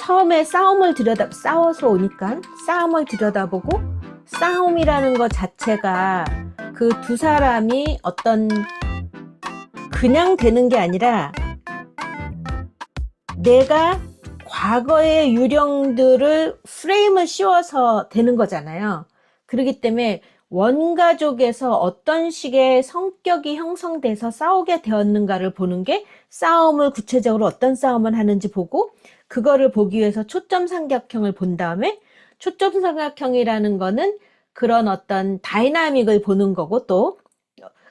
처음에 싸워서 오니까 싸움을 들여다보고 싸움이라는 것 자체가 그 두 사람이 어떤 그냥 되는 게 아니라 내가 과거의 유령들을 프레임을 씌워서 되는 거잖아요. 그렇기 때문에 원가족에서 어떤 식의 성격이 형성돼서 싸우게 되었는가를 보는 게 싸움을 구체적으로 어떤 싸움을 하는지 보고 그거를 보기 위해서 초점 삼각형을 본 다음에 초점 삼각형이라는 거는 그런 어떤 다이나믹을 보는 거고 또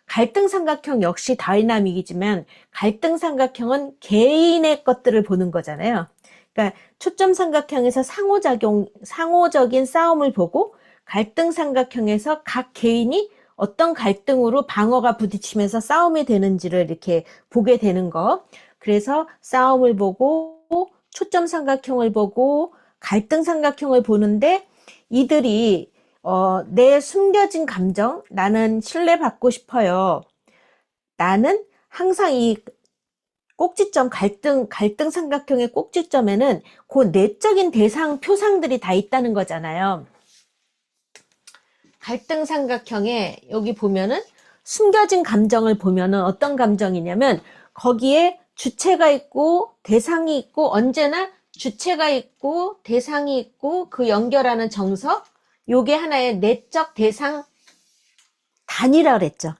갈등 삼각형 역시 다이나믹이지만 갈등 삼각형은 개인의 것들을 보는 거잖아요. 그러니까 초점 삼각형에서 상호적인 싸움을 보고 갈등 삼각형에서 각 개인이 어떤 갈등으로 방어가 부딪히면서 싸움이 되는지를 이렇게 보게 되는 거. 그래서 싸움을 보고 초점 삼각형을 보고 갈등 삼각형을 보는데 이들이 내 숨겨진 감정, 나는 신뢰받고 싶어요. 나는 항상 이 꼭지점, 갈등 삼각형의 꼭지점에는 그 내적인 대상, 표상들이 다 있다는 거잖아요. 갈등 삼각형에 여기 보면은 숨겨진 감정을 보면은 어떤 감정이냐면 거기에 주체가 있고 대상이 있고 언제나 주체가 있고 대상이 있고 그 연결하는 정서 요게 하나의 내적 대상 단이라고 그랬죠.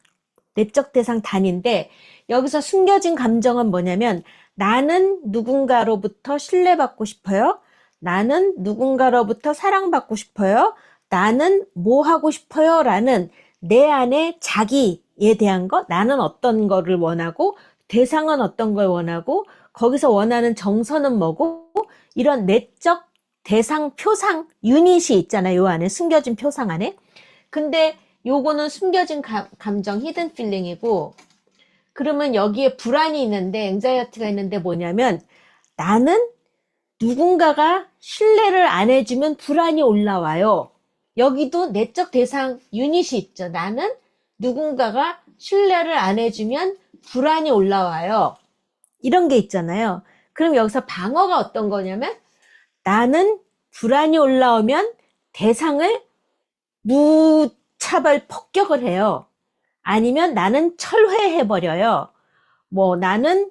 내적 대상 단인데 여기서 숨겨진 감정은 뭐냐면 나는 누군가로부터 신뢰받고 싶어요. 나는 누군가로부터 사랑받고 싶어요. 나는 뭐 하고 싶어요? 라는 내 안에 자기에 대한 것, 나는 어떤 거를 원하고 대상은 어떤 걸 원하고 거기서 원하는 정서는 뭐고 이런 내적 대상 표상 유닛이 있잖아요. 요 안에 숨겨진 표상 안에. 근데 요거는 숨겨진 감정 히든 필링이고 그러면 여기에 불안이 있는데 앵자이어티가 있는데 뭐냐면 나는 누군가가 신뢰를 안 해주면 불안이 올라와요. 여기도 내적 대상 유닛이 있죠. 나는 누군가가 신뢰를 안 해주면 불안이 올라와요. 이런 게 있잖아요. 그럼 여기서 방어가 어떤 거냐면 나는 불안이 올라오면 대상을 무차별 폭격을 해요. 아니면 나는 철회해버려요. 나는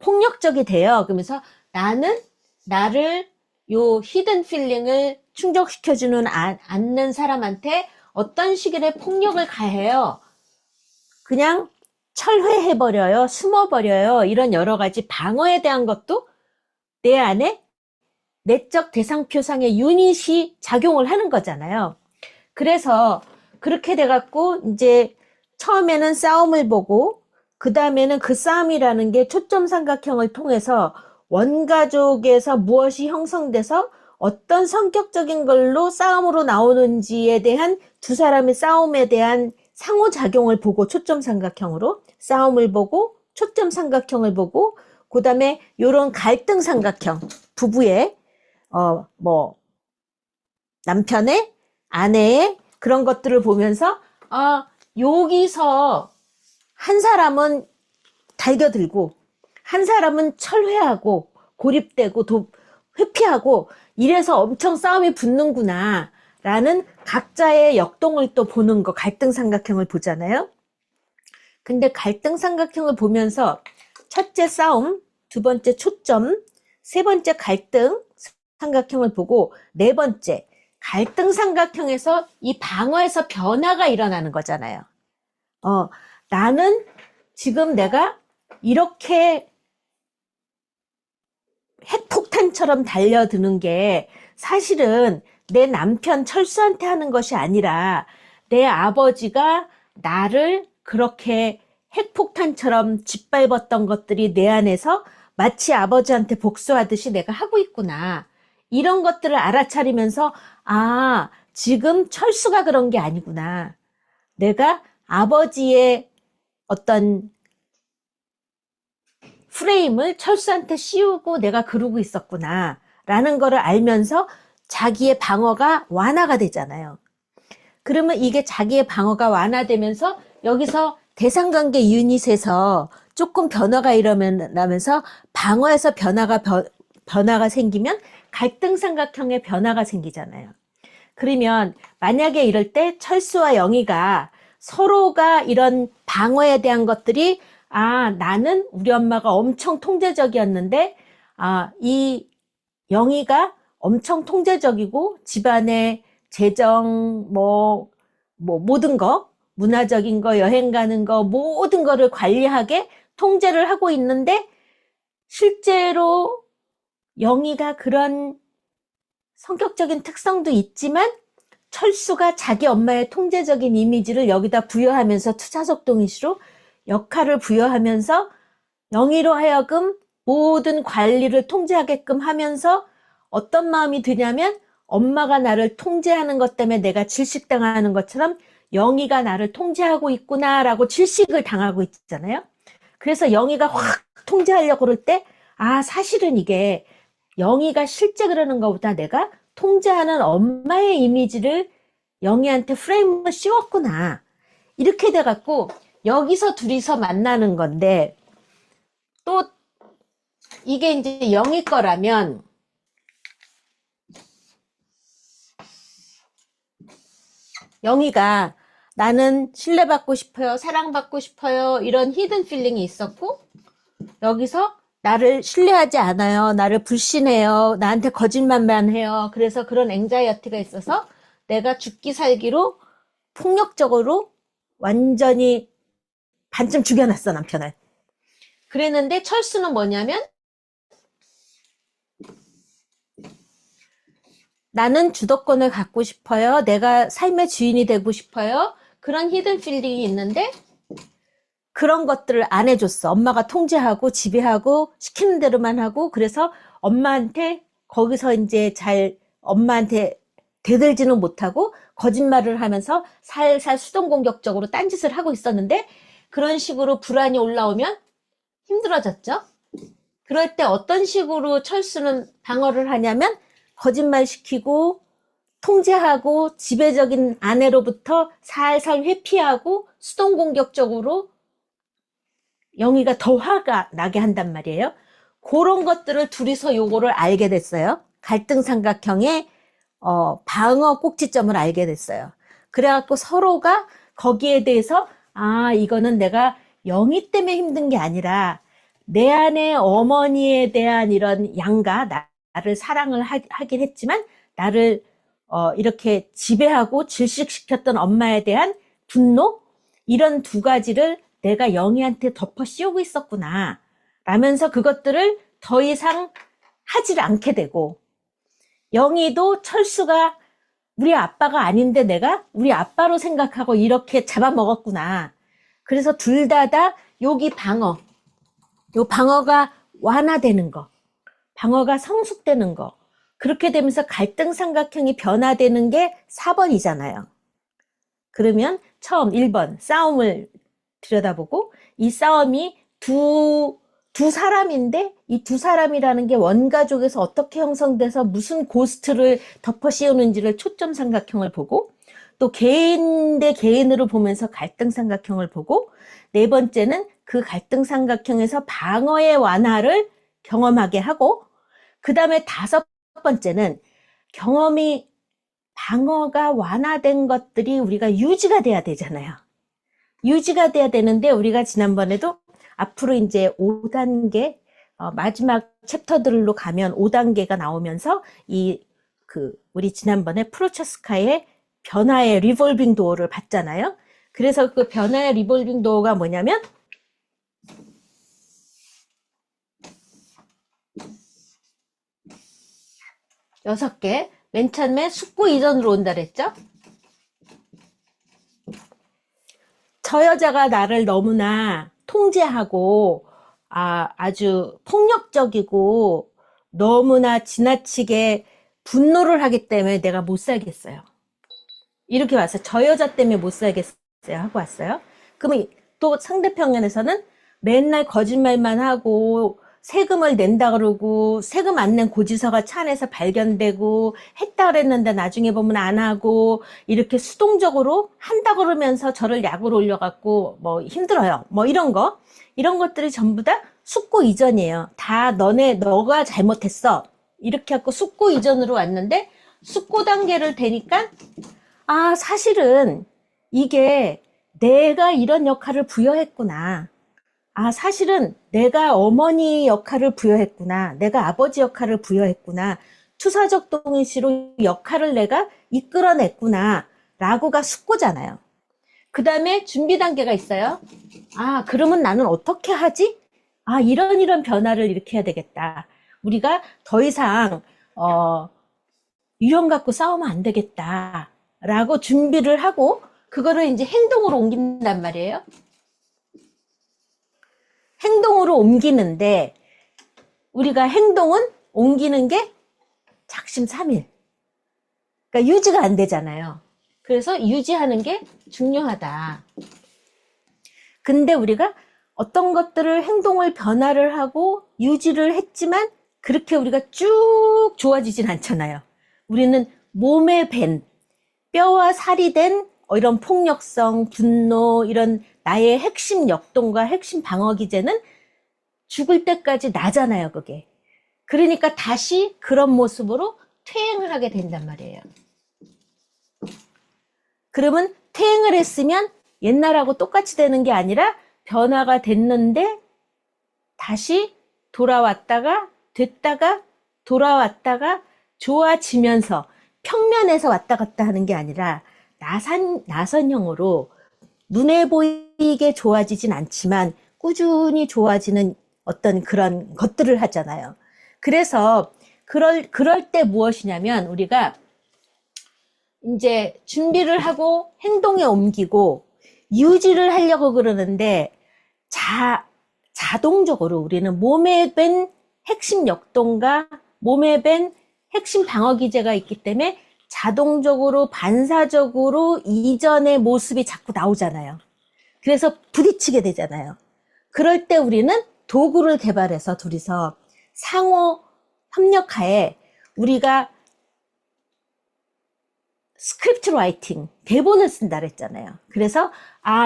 폭력적이 돼요. 그러면서 나는 나를 요 히든 필링을 충족시켜주는 않는 사람한테 어떤 식의 폭력을 가해요. 그냥 철회해버려요. 숨어버려요. 이런 여러 가지 방어에 대한 것도 내 안에 내적 대상 표상의 유닛이 작용을 하는 거잖아요. 그래서 그렇게 돼갖고 이제 처음에는 싸움을 보고 그 다음에는 그 싸움이라는 게 초점 삼각형을 통해서 원가족에서 무엇이 형성돼서 어떤 성격적인 걸로 싸움으로 나오는지에 대한 두 사람의 싸움에 대한 상호작용을 보고 초점 삼각형으로 싸움을 보고 초점 삼각형을 보고 그 다음에 요런 갈등 삼각형 부부의 남편의 아내의 그런 것들을 보면서 여기서 한 사람은 달겨들고 한 사람은 철회하고 고립되고 회피하고 이래서 엄청 싸움이 붙는구나 라는 각자의 역동을 또 보는 거 갈등 삼각형을 보잖아요. 근데 갈등 삼각형을 보면서 첫째 싸움, 두 번째 초점, 세 번째 갈등 삼각형을 보고 네 번째 갈등 삼각형에서 이 방어에서 변화가 일어나는 거잖아요. 나는 지금 내가 이렇게 핵폭탄처럼 달려드는 게 사실은 내 남편 철수한테 하는 것이 아니라 내 아버지가 나를 그렇게 핵폭탄처럼 짓밟았던 것들이 내 안에서 마치 아버지한테 복수하듯이 내가 하고 있구나. 이런 것들을 알아차리면서 지금 철수가 그런 게 아니구나. 내가 아버지의 어떤 프레임을 철수한테 씌우고 내가 그러고 있었구나 라는 거를 알면서 자기의 방어가 완화가 되잖아요. 그러면 이게 자기의 방어가 완화되면서 여기서 대상관계 유닛에서 조금 변화가 일어나면서 방어에서 변화가 변화가 생기면 갈등 삼각형의 변화가 생기잖아요. 그러면 만약에 이럴 때 철수와 영희가 서로가 이런 방어에 대한 것들이 나는 우리 엄마가 엄청 통제적이었는데 이 영희가 엄청 통제적이고 집안의 재정 모든 거 문화적인 거 여행 가는 거 모든 거를 관리하게 통제를 하고 있는데 실제로 영희가 그런 성격적인 특성도 있지만 철수가 자기 엄마의 통제적인 이미지를 여기다 부여하면서 투자적동의시로 역할을 부여하면서 영희로 하여금 모든 관리를 통제하게끔 하면서 어떤 마음이 드냐면 엄마가 나를 통제하는 것 때문에 내가 질식당하는 것처럼 영희가 나를 통제하고 있구나라고 질식을 당하고 있잖아요. 그래서 영희가 확 통제하려고 그럴 때 사실은 이게 영희가 실제 그러는 것보다 내가 통제하는 엄마의 이미지를 영희한테 프레임을 씌웠구나. 이렇게 돼갖고 여기서 둘이서 만나는 건데 또 이게 이제 영희 거라면 영희가 나는 신뢰받고 싶어요. 사랑받고 싶어요. 이런 히든 필링이 있었고 여기서 나를 신뢰하지 않아요. 나를 불신해요. 나한테 거짓말만 해요. 그래서 그런 앵자이어티가 있어서 내가 죽기 살기로 폭력적으로 완전히 반쯤 죽여놨어, 남편을. 그랬는데 철수는 뭐냐면 나는 주도권을 갖고 싶어요. 내가 삶의 주인이 되고 싶어요. 그런 히든 필링이 있는데 그런 것들을 안 해줬어. 엄마가 통제하고 지배하고 시키는 대로만 하고 그래서 엄마한테 거기서 이제 엄마한테 대들지는 못하고 거짓말을 하면서 살살 수동공격적으로 딴짓을 하고 있었는데 그런 식으로 불안이 올라오면 힘들어졌죠. 그럴 때 어떤 식으로 철수는 방어를 하냐면 거짓말 시키고 통제하고 지배적인 아내로부터 살살 회피하고 수동공격적으로 영희가 더 화가 나게 한단 말이에요. 그런 것들을 둘이서 요거를 알게 됐어요. 갈등 삼각형의 방어 꼭지점을 알게 됐어요. 그래갖고 서로가 거기에 대해서 이거는 내가 영희 때문에 힘든 게 아니라 내 안에 어머니에 대한 이런 양가 나를 사랑을 하긴 했지만 나를 이렇게 지배하고 질식시켰던 엄마에 대한 분노 이런 두 가지를 내가 영희한테 덮어 씌우고 있었구나 라면서 그것들을 더 이상 하질 않게 되고 영희도 철수가 우리 아빠가 아닌데 내가 우리 아빠로 생각하고 이렇게 잡아먹었구나. 그래서 둘 다 여기 요 방어가 완화되는 거, 방어가 성숙되는 거 그렇게 되면서 갈등 삼각형이 변화되는 게 4번이잖아요. 그러면 처음 1번 싸움을 들여다보고 이 싸움이 두 사람인데 이 두 사람이라는 게 원가족에서 어떻게 형성돼서 무슨 고스트를 덮어 씌우는지를 초점 삼각형을 보고 또 개인 대 개인으로 보면서 갈등 삼각형을 보고 네 번째는 그 갈등 삼각형에서 방어의 완화를 경험하게 하고 그 다음에 5번째는 방어가 완화된 것들이 우리가 유지가 돼야 되잖아요. 유지가 돼야 되는데 우리가 지난번에도 앞으로 이제 5단계 마지막 챕터들로 가면 5단계가 나오면서 우리 지난번에 프로차스카의 변화의 리볼빙 도어를 봤잖아요. 그래서 그 변화의 리볼빙 도어가 뭐냐면 6개 맨 처음에 숙고 이전으로 온다 그랬죠? 저 여자가 나를 너무나 통제하고 아주 폭력적이고 너무나 지나치게 분노를 하기 때문에 내가 못 살겠어요. 이렇게 왔어요. 저 여자 때문에 못 살겠어요 하고 왔어요. 그러면 또 상대편에서는 맨날 거짓말만 하고 세금을 낸다 그러고 세금 안 낸 고지서가 차 안에서 발견되고 했다 그랬는데 나중에 보면 안 하고 이렇게 수동적으로 한다 그러면서 저를 약으로 올려갖고 뭐 힘들어요. 뭐 이런 것들이 전부 다 숙고 이전이에요. 다 너가 잘못했어. 이렇게 하고 숙고 이전으로 왔는데 숙고 단계를 되니까 사실은 이게 내가 이런 역할을 부여했구나. 사실은 내가 어머니 역할을 부여했구나. 내가 아버지 역할을 부여했구나. 투사적 동의시로 역할을 내가 이끌어냈구나. 라고가 숙고잖아요. 그 다음에 준비 단계가 있어요. 그러면 나는 어떻게 하지? 이런 변화를 일으켜야 되겠다. 우리가 더 이상, 유형 갖고 싸우면 안 되겠다. 라고 준비를 하고, 그거를 이제 행동으로 옮긴단 말이에요. 행동으로 옮기는데, 우리가 행동은 옮기는 게 작심삼일. 그러니까 유지가 안 되잖아요. 그래서 유지하는 게 중요하다. 근데 우리가 어떤 것들을 행동을 변화를 하고 유지를 했지만 그렇게 우리가 쭉 좋아지진 않잖아요. 우리는 몸에 밴, 뼈와 살이 된 이런 폭력성, 분노, 이런 나의 핵심 역동과 핵심 방어 기제는 죽을 때까지 나잖아요, 그게. 그러니까 다시 그런 모습으로 퇴행을 하게 된단 말이에요. 그러면 퇴행을 했으면 옛날하고 똑같이 되는 게 아니라 변화가 됐는데 다시 돌아왔다가 됐다가 돌아왔다가 좋아지면서 평면에서 왔다 갔다 하는 게 아니라 나선형으로 눈에 보이게 좋아지진 않지만 꾸준히 좋아지는 어떤 그런 것들을 하잖아요. 그래서 그럴 때 무엇이냐면 우리가 이제 준비를 하고 행동에 옮기고 유지를 하려고 그러는데 자동적으로 우리는 몸에 밴 핵심 역동과 몸에 밴 핵심 방어 기제가 있기 때문에 자동적으로 반사적으로 이전의 모습이 자꾸 나오잖아요. 그래서 부딪히게 되잖아요. 그럴 때 우리는 도구를 개발해서 둘이서 상호 협력하에 우리가 스크립트 라이팅, 대본을 쓴다 그랬잖아요. 그래서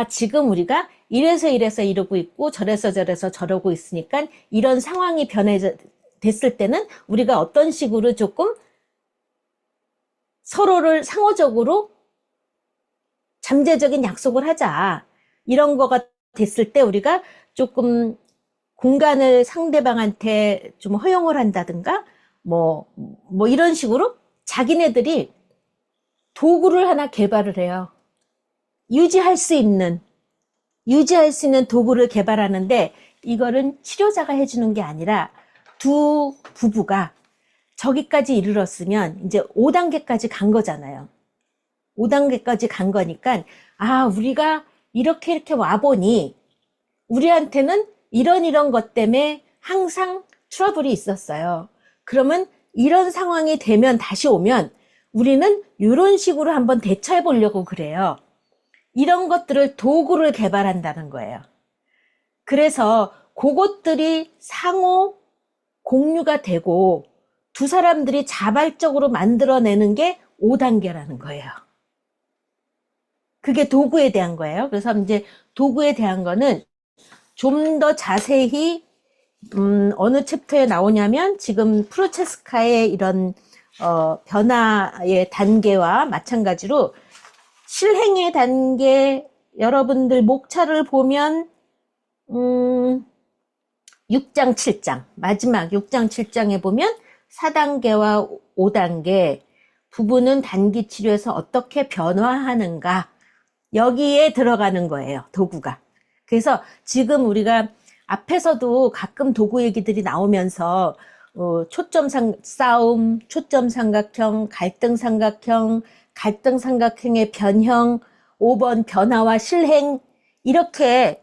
지금 우리가 이래서 이러고 있고 저래서 저러고 있으니까 이런 상황이 됐을 때는 우리가 어떤 식으로 조금 서로를 상호적으로 잠재적인 약속을 하자. 이런 거가 됐을 때 우리가 조금 공간을 상대방한테 좀 허용을 한다든가 뭐 이런 식으로 자기네들이 도구를 하나 개발을 해요. 유지할 수 있는 도구를 개발하는데 이거는 치료자가 해주는 게 아니라 두 부부가 저기까지 이르렀으면 이제 5단계까지 간 거잖아요. 5단계까지 간 거니까 우리가 이렇게 와보니 우리한테는 이런 것 때문에 항상 트러블이 있었어요. 그러면 이런 상황이 되면 다시 오면 우리는 이런 식으로 한번 대처해 보려고 그래요. 이런 것들을 도구를 개발한다는 거예요. 그래서 그것들이 상호 공유가 되고 두 사람들이 자발적으로 만들어내는 게 5단계라는 거예요. 그게 도구에 대한 거예요. 그래서 이제 도구에 대한 거는 좀 더 자세히 어느 챕터에 나오냐면 지금 프로체스카의 이런 변화의 단계와 마찬가지로 실행의 단계 여러분들 목차를 보면 6장 7장 마지막 6장 7장에 보면 4단계와 5단계 부부는 단기 치료에서 어떻게 변화하는가 여기에 들어가는 거예요. 도구가. 그래서 지금 우리가 앞에서도 가끔 도구 얘기들이 나오면서 초점 싸움, 초점 삼각형, 갈등 삼각형의 변형, 5번 변화와 실행 이렇게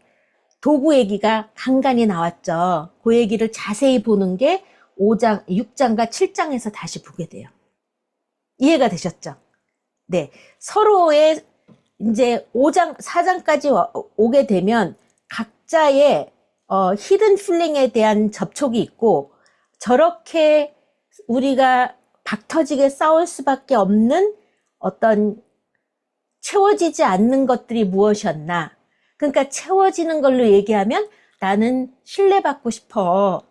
도구 얘기가 간간히 나왔죠. 그 얘기를 자세히 보는 게 6장과 7장에서 다시 보게 돼요. 이해가 되셨죠? 네. 서로의 이제 4장까지 오게 되면 각자의 히든 필링에 대한 접촉이 있고, 저렇게 우리가 박터지게 싸울 수밖에 없는 어떤 채워지지 않는 것들이 무엇이었나. 그러니까 채워지는 걸로 얘기하면 나는 신뢰받고 싶어.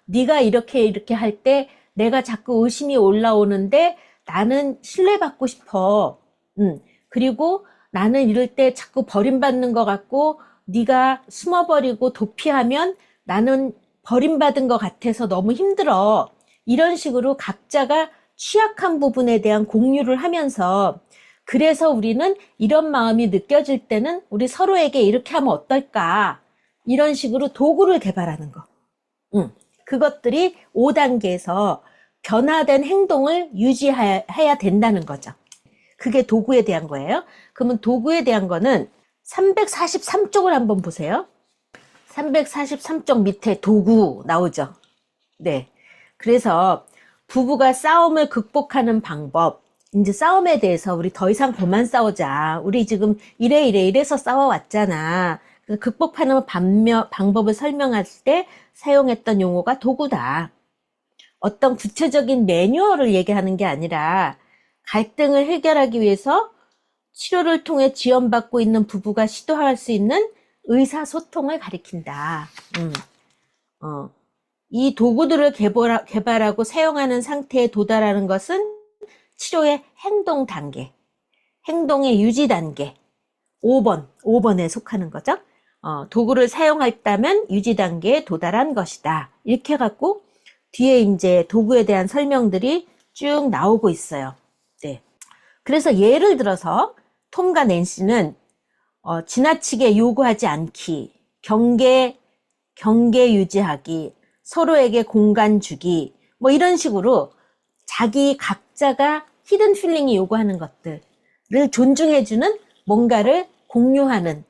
네가 이렇게 할 때 내가 자꾸 의심이 올라오는데 나는 신뢰받고 싶어. 그리고 나는 이럴 때 자꾸 버림받는 것 같고 네가 숨어버리고 도피하면 나는 버림받은 것 같아서 너무 힘들어. 이런 식으로 각자가 취약한 부분에 대한 공유를 하면서, 그래서 우리는 이런 마음이 느껴질 때는 우리 서로에게 이렇게 하면 어떨까, 이런 식으로 도구를 개발하는 거. 그것들이 5단계에서 변화된 행동을 유지해야 된다는 거죠. 그게 도구에 대한 거예요. 그러면 도구에 대한 거는 343쪽을 한번 보세요. 343쪽 밑에 도구 나오죠. 네. 그래서 부부가 싸움을 극복하는 방법, 이제 싸움에 대해서 우리 더 이상 그만 싸우자. 우리 지금 이래서 싸워왔잖아. 극복하는 방법을 설명할 때 사용했던 용어가 도구다. 어떤 구체적인 매뉴얼을 얘기하는 게 아니라 갈등을 해결하기 위해서 치료를 통해 지원받고 있는 부부가 시도할 수 있는 의사소통을 가리킨다. 이 도구들을 개발하고 사용하는 상태에 도달하는 것은 치료의 행동 단계, 행동의 유지 단계, 5번에 속하는 거죠. 도구를 사용했다면 유지 단계에 도달한 것이다. 이렇게 해갖고 뒤에 이제 도구에 대한 설명들이 쭉 나오고 있어요. 네. 그래서 예를 들어서 톰과 낸시는 지나치게 요구하지 않기, 경계 유지하기, 서로에게 공간 주기, 뭐 이런 식으로 자기 각자가 히든 필링이 요구하는 것들을 존중해주는 뭔가를 공유하는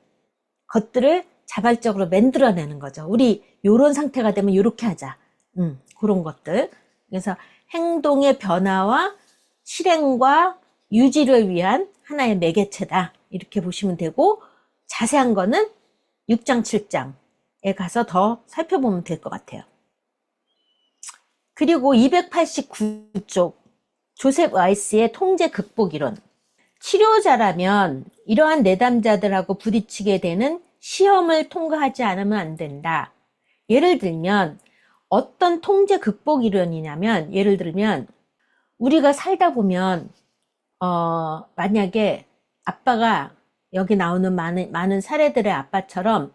것들을 자발적으로 만들어내는 거죠. 우리 요런 상태가 되면 요렇게 하자. 그런 것들. 그래서 행동의 변화와 실행과 유지를 위한 하나의 매개체다. 이렇게 보시면 되고, 자세한 거는 6장, 7장에 가서 더 살펴보면 될 것 같아요. 그리고 289쪽 조셉 와이스의 통제 극복 이론. 치료자라면 이러한 내담자들하고 부딪히게 되는 시험을 통과하지 않으면 안 된다. 예를 들면 어떤 통제 극복 이론이냐면, 예를 들면 우리가 살다 보면 만약에 아빠가, 여기 나오는 많은 사례들의 아빠처럼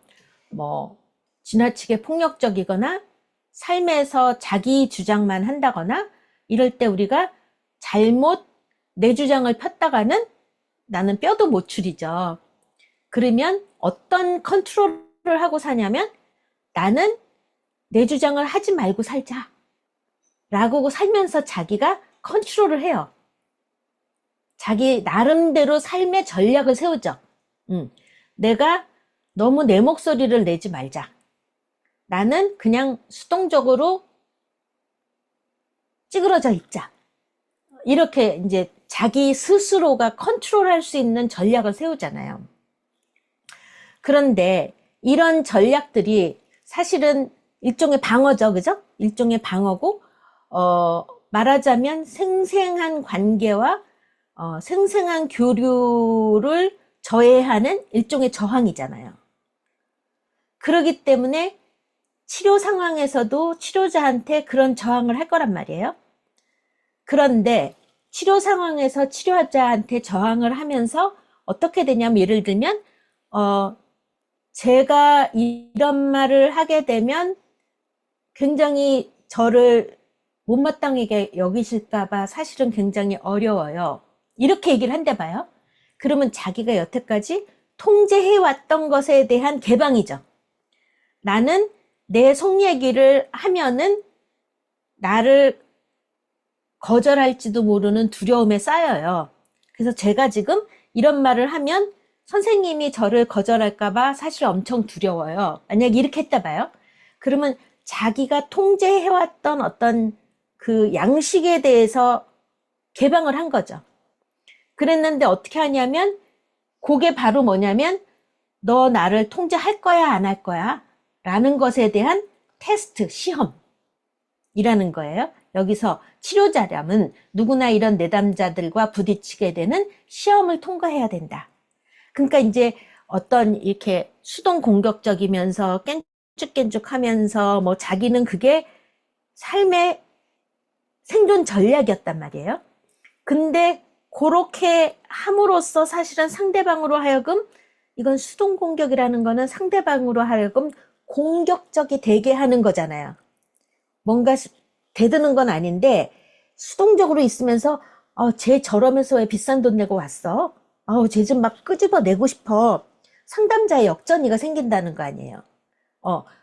뭐 지나치게 폭력적이거나 삶에서 자기 주장만 한다거나 이럴 때 우리가 잘못 내 주장을 폈다가는 나는 뼈도 못 추리죠. 그러면 어떤 컨트롤을 하고 사냐면, 나는 내 주장을 하지 말고 살자 라고 살면서 자기가 컨트롤을 해요. 자기 나름대로 삶의 전략을 세우죠. 내가 너무 내 목소리를 내지 말자. 나는 그냥 수동적으로 찌그러져 있자. 이렇게 이제 자기 스스로가 컨트롤할 수 있는 전략을 세우잖아요. 그런데 이런 전략들이 사실은 일종의 방어죠, 그죠? 일종의 방어고, 말하자면 생생한 관계와 생생한 교류를 저해하는 일종의 저항이잖아요. 그렇기 때문에 치료 상황에서도 치료자한테 그런 저항을 할 거란 말이에요. 그런데 치료 상황에서 치료자한테 저항을 하면서 어떻게 되냐면, 예를 들면 제가 이런 말을 하게 되면 굉장히 저를 못마땅하게 여기실까봐 사실은 굉장히 어려워요. 이렇게 얘기를 한대 봐요. 그러면 자기가 여태까지 통제해왔던 것에 대한 개방이죠. 나는 내 속 얘기를 하면은 나를 거절할지도 모르는 두려움에 쌓여요. 그래서 제가 지금 이런 말을 하면 선생님이 저를 거절할까봐 사실 엄청 두려워요. 만약에 이렇게 했다 봐요. 그러면 자기가 통제해왔던 어떤 그 양식에 대해서 개방을 한 거죠. 그랬는데 어떻게 하냐면, 그게 바로 뭐냐면, 너 나를 통제할 거야, 안 할 거야? 라는 것에 대한 테스트, 시험이라는 거예요. 여기서 치료자라면 누구나 이런 내담자들과 부딪히게 되는 시험을 통과해야 된다. 그러니까 이제 어떤 이렇게 수동 공격적이면서 깬죽깬죽하면서 뭐 자기는 그게 삶의 생존 전략이었단 말이에요. 근데 그렇게 함으로써 사실은 상대방으로 하여금, 이건 수동 공격이라는 거는 상대방으로 하여금 공격적이 되게 하는 거잖아요. 뭔가 대드는 건 아닌데 수동적으로 있으면서 쟤 저러면서 왜 비싼 돈 내고 왔어? 쟤 좀 막 끄집어내고 싶어. 상담자의 역전이가 생긴다는 거 아니에요.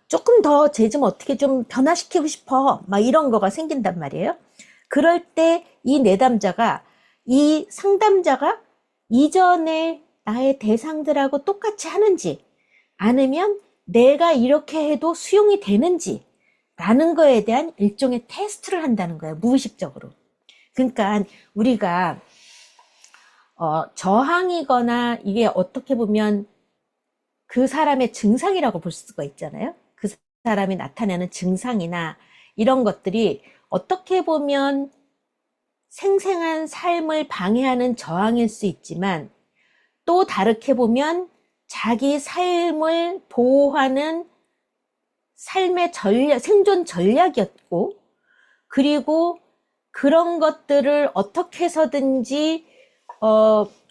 조금 더 쟤 좀 어떻게 좀 변화시키고 싶어. 막 이런 거가 생긴단 말이에요. 그럴 때 이 내담자가, 이 상담자가 이전에 나의 대상들하고 똑같이 하는지, 아니면 내가 이렇게 해도 수용이 되는지 라는 거에 대한 일종의 테스트를 한다는 거예요. 무의식적으로. 그러니까 우리가 저항이거나 이게 어떻게 보면 그 사람의 증상이라고 볼 수가 있잖아요. 그 사람이 나타내는 증상이나 이런 것들이 어떻게 보면 생생한 삶을 방해하는 저항일 수 있지만, 또 다르게 보면 자기 삶을 보호하는 삶의 전략, 생존 전략이었고, 그리고 그런 것들을 어떻게 해서든지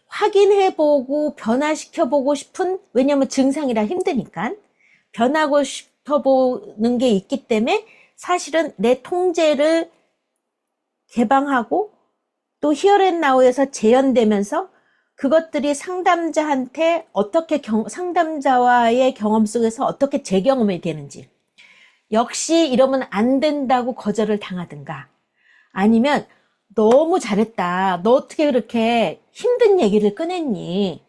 확인해보고 변화시켜보고 싶은, 왜냐면 증상이라 힘드니까 변하고 싶어보는 게 있기 때문에 사실은 내 통제를 개방하고 또 히어앤나우에서 재현되면서 그것들이 상담자한테 어떻게 상담자와의 경험 속에서 어떻게 재경험이 되는지, 역시 이러면 안 된다고 거절을 당하든가, 아니면 너무 잘했다, 너 어떻게 그렇게 힘든 얘기를 꺼냈니,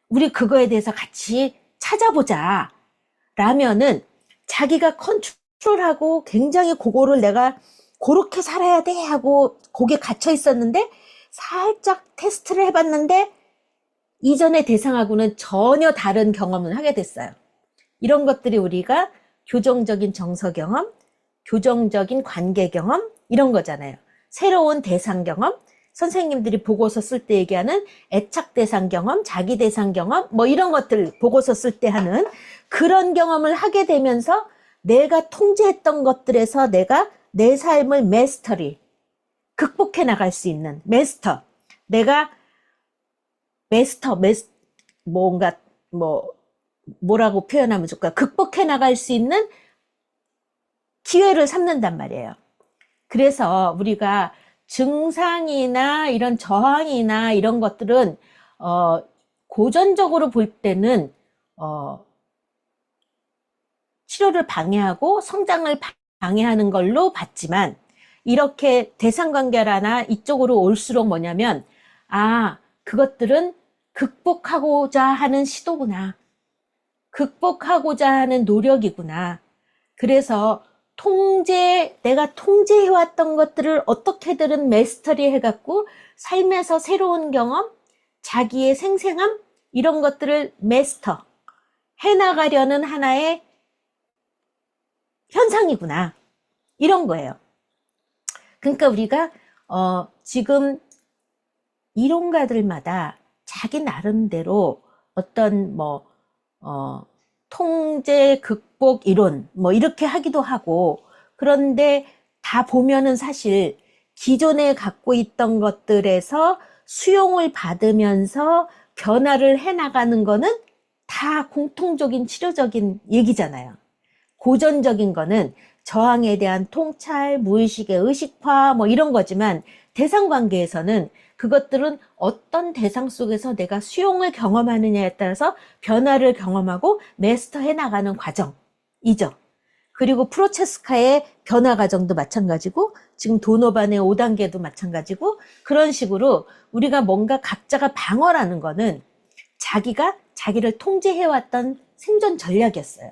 우리 그거에 대해서 같이 찾아보자 라면은 자기가 컨트롤하고 굉장히 그거를 내가 그렇게 살아야 돼 하고 거기에 갇혀 있었는데, 살짝 테스트를 해봤는데 이전의 대상하고는 전혀 다른 경험을 하게 됐어요. 이런 것들이 우리가 교정적인 정서 경험, 교정적인 관계 경험, 이런 거잖아요. 새로운 대상 경험, 선생님들이 보고서 쓸 때 얘기하는 애착 대상 경험, 자기 대상 경험, 뭐 이런 것들 보고서 쓸 때 하는 그런 경험을 하게 되면서 내가 통제했던 것들에서 내가 내 삶을 메스터리, 극복해 나갈 수 있는 메스터, 내가 뭔가 뭐라고 표현하면 좋을까, 극복해 나갈 수 있는 기회를 삼는단 말이에요. 그래서 우리가 증상이나 이런 저항이나 이런 것들은 고전적으로 볼 때는 치료를 방해하고 성장을 방해하는 걸로 봤지만, 이렇게 대상관계라나 이쪽으로 올수록 뭐냐면, 그것들은 극복하고자 하는 시도구나, 극복하고자 하는 노력이구나. 그래서 내가 통제해왔던 것들을 어떻게든 메스터리 해갖고 삶에서 새로운 경험, 자기의 생생함, 이런 것들을 메스터 해나가려는 하나의 현상이구나, 이런 거예요. 그러니까 우리가 지금 이론가들마다 자기 나름대로 어떤 통제 극복 이론 이렇게 하기도 하고, 그런데 다 보면은 사실 기존에 갖고 있던 것들에서 수용을 받으면서 변화를 해나가는 거는 다 공통적인 치료적인 얘기잖아요. 고전적인 거는 저항에 대한 통찰, 무의식의 의식화 이런 거지만, 대상관계에서는 그것들은 어떤 대상 속에서 내가 수용을 경험하느냐에 따라서 변화를 경험하고 메스터해 나가는 과정이죠. 그리고 프로체스카의 변화 과정도 마찬가지고, 지금 도노반의 5단계도 마찬가지고, 그런 식으로 우리가 뭔가 각자가 방어라는 거는 자기가 자기를 통제해왔던 생존 전략이었어요.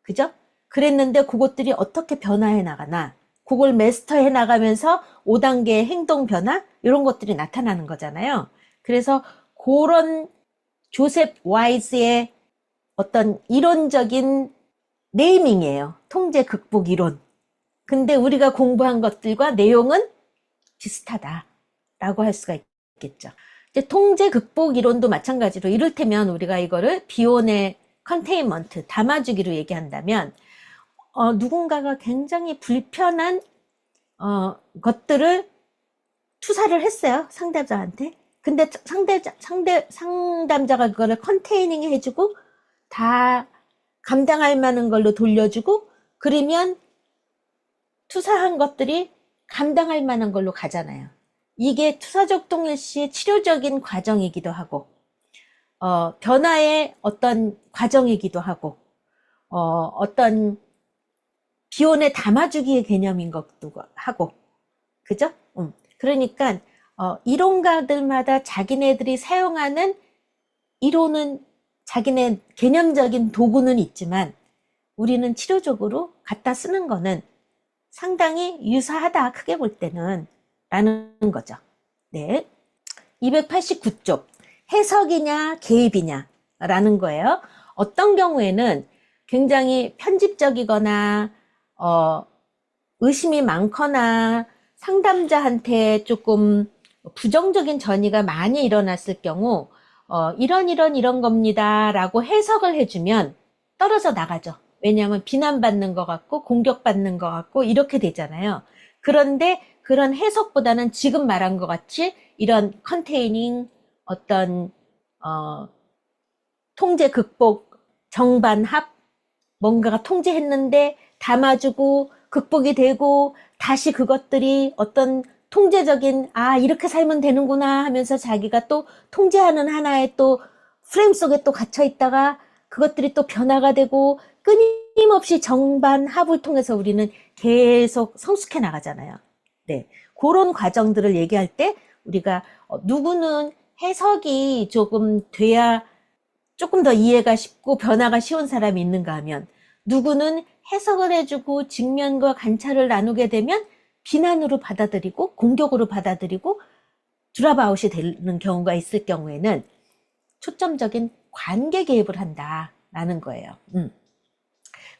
그죠? 그랬는데 그것들이 어떻게 변화해 나가나, 그걸 메스터해 나가면서 5단계의 행동 변화, 이런 것들이 나타나는 거잖아요. 그래서 그런 조셉 와이즈의 어떤 이론적인 네이밍이에요. 통제 극복 이론. 근데 우리가 공부한 것들과 내용은 비슷하다라고 할 수가 있겠죠. 이제 통제 극복 이론도 마찬가지로 이를테면 우리가 이거를 비혼의 컨테인먼트, 담아주기로 얘기한다면 누군가가 굉장히 불편한 것들을 투사를 했어요. 상담자한테. 근데 상담자가 그거를 컨테이닝 해주고 다 감당할 만한 걸로 돌려주고 그러면 투사한 것들이 감당할 만한 걸로 가잖아요. 이게 투사적 동일시의 치료적인 과정이기도 하고 변화의 어떤 과정이기도 하고 어떤 비혼에 담아주기의 개념인 것도 하고 그죠? 그러니까 이론가들마다 자기네들이 사용하는 이론은 자기네 개념적인 도구는 있지만 우리는 치료적으로 갖다 쓰는 거는 상당히 유사하다 크게 볼 때는 라는 거죠. 네, 289쪽 해석이냐 개입이냐 라는 거예요. 어떤 경우에는 굉장히 편집적이거나 의심이 많거나 상담자한테 조금 부정적인 전이가 많이 일어났을 경우 이런 겁니다 라고 해석을 해주면 떨어져 나가죠. 왜냐하면 비난받는 것 같고 공격받는 것 같고 이렇게 되잖아요. 그런데 그런 해석보다는 지금 말한 것 같이 이런 컨테이닝 어떤 통제 극복 정반합 뭔가가 통제했는데 담아주고 극복이 되고 다시 그것들이 어떤 통제적인 이렇게 살면 되는구나 하면서 자기가 또 통제하는 하나의 또 프레임 속에 또 갇혀 있다가 그것들이 또 변화가 되고 끊임없이 정반합을 통해서 우리는 계속 성숙해 나가잖아요. 네, 그런 과정들을 얘기할 때 우리가 누구는 해석이 조금 돼야 조금 더 이해가 쉽고 변화가 쉬운 사람이 있는가 하면 누구는 해석을 해주고 직면과 관찰을 나누게 되면 비난으로 받아들이고 공격으로 받아들이고 드랍아웃이 되는 경우가 있을 경우에는 초점적인 관계 개입을 한다라는 거예요.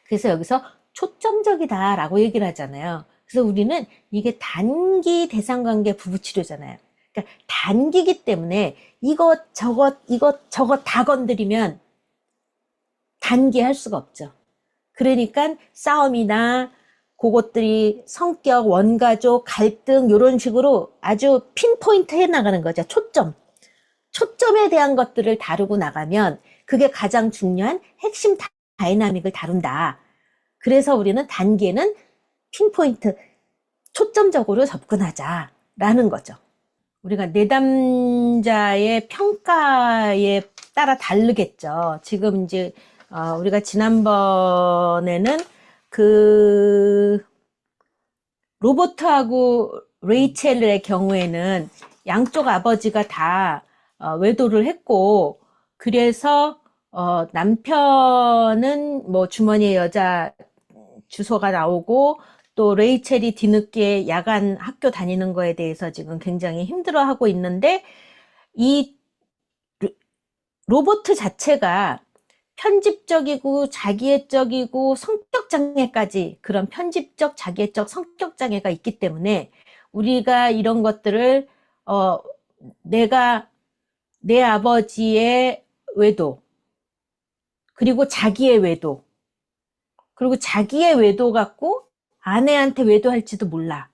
그래서 여기서 초점적이다라고 얘기를 하잖아요. 그래서 우리는 이게 단기 대상관계 부부치료잖아요. 그러니까 단기기 때문에 이것 저것 다 건드리면 단기할 수가 없죠. 그러니까 싸움이나 그것들이 성격, 원가족, 갈등 이런 식으로 아주 핀포인트 해나가는 거죠. 초점에 대한 것들을 다루고 나가면 그게 가장 중요한 핵심 다이나믹을 다룬다. 그래서 우리는 단계는 핀포인트, 초점적으로 접근하자라는 거죠. 우리가 내담자의 평가에 따라 다르겠죠. 지금 이제 우리가 지난번에는 그 로버트하고 레이첼의 경우에는 양쪽 아버지가 다 외도를 했고 그래서 남편은 뭐 주머니에 여자 주소가 나오고 또 레이첼이 뒤늦게 야간 학교 다니는 거에 대해서 지금 굉장히 힘들어하고 있는데 이 로버트 자체가 편집적이고 자기애적이고 성격장애까지 그런 편집적 자기애적 성격장애가 있기 때문에 우리가 이런 것들을 내가 내 아버지의 외도 그리고 자기의 외도 그리고 자기의 외도 갖고 아내한테 외도할지도 몰라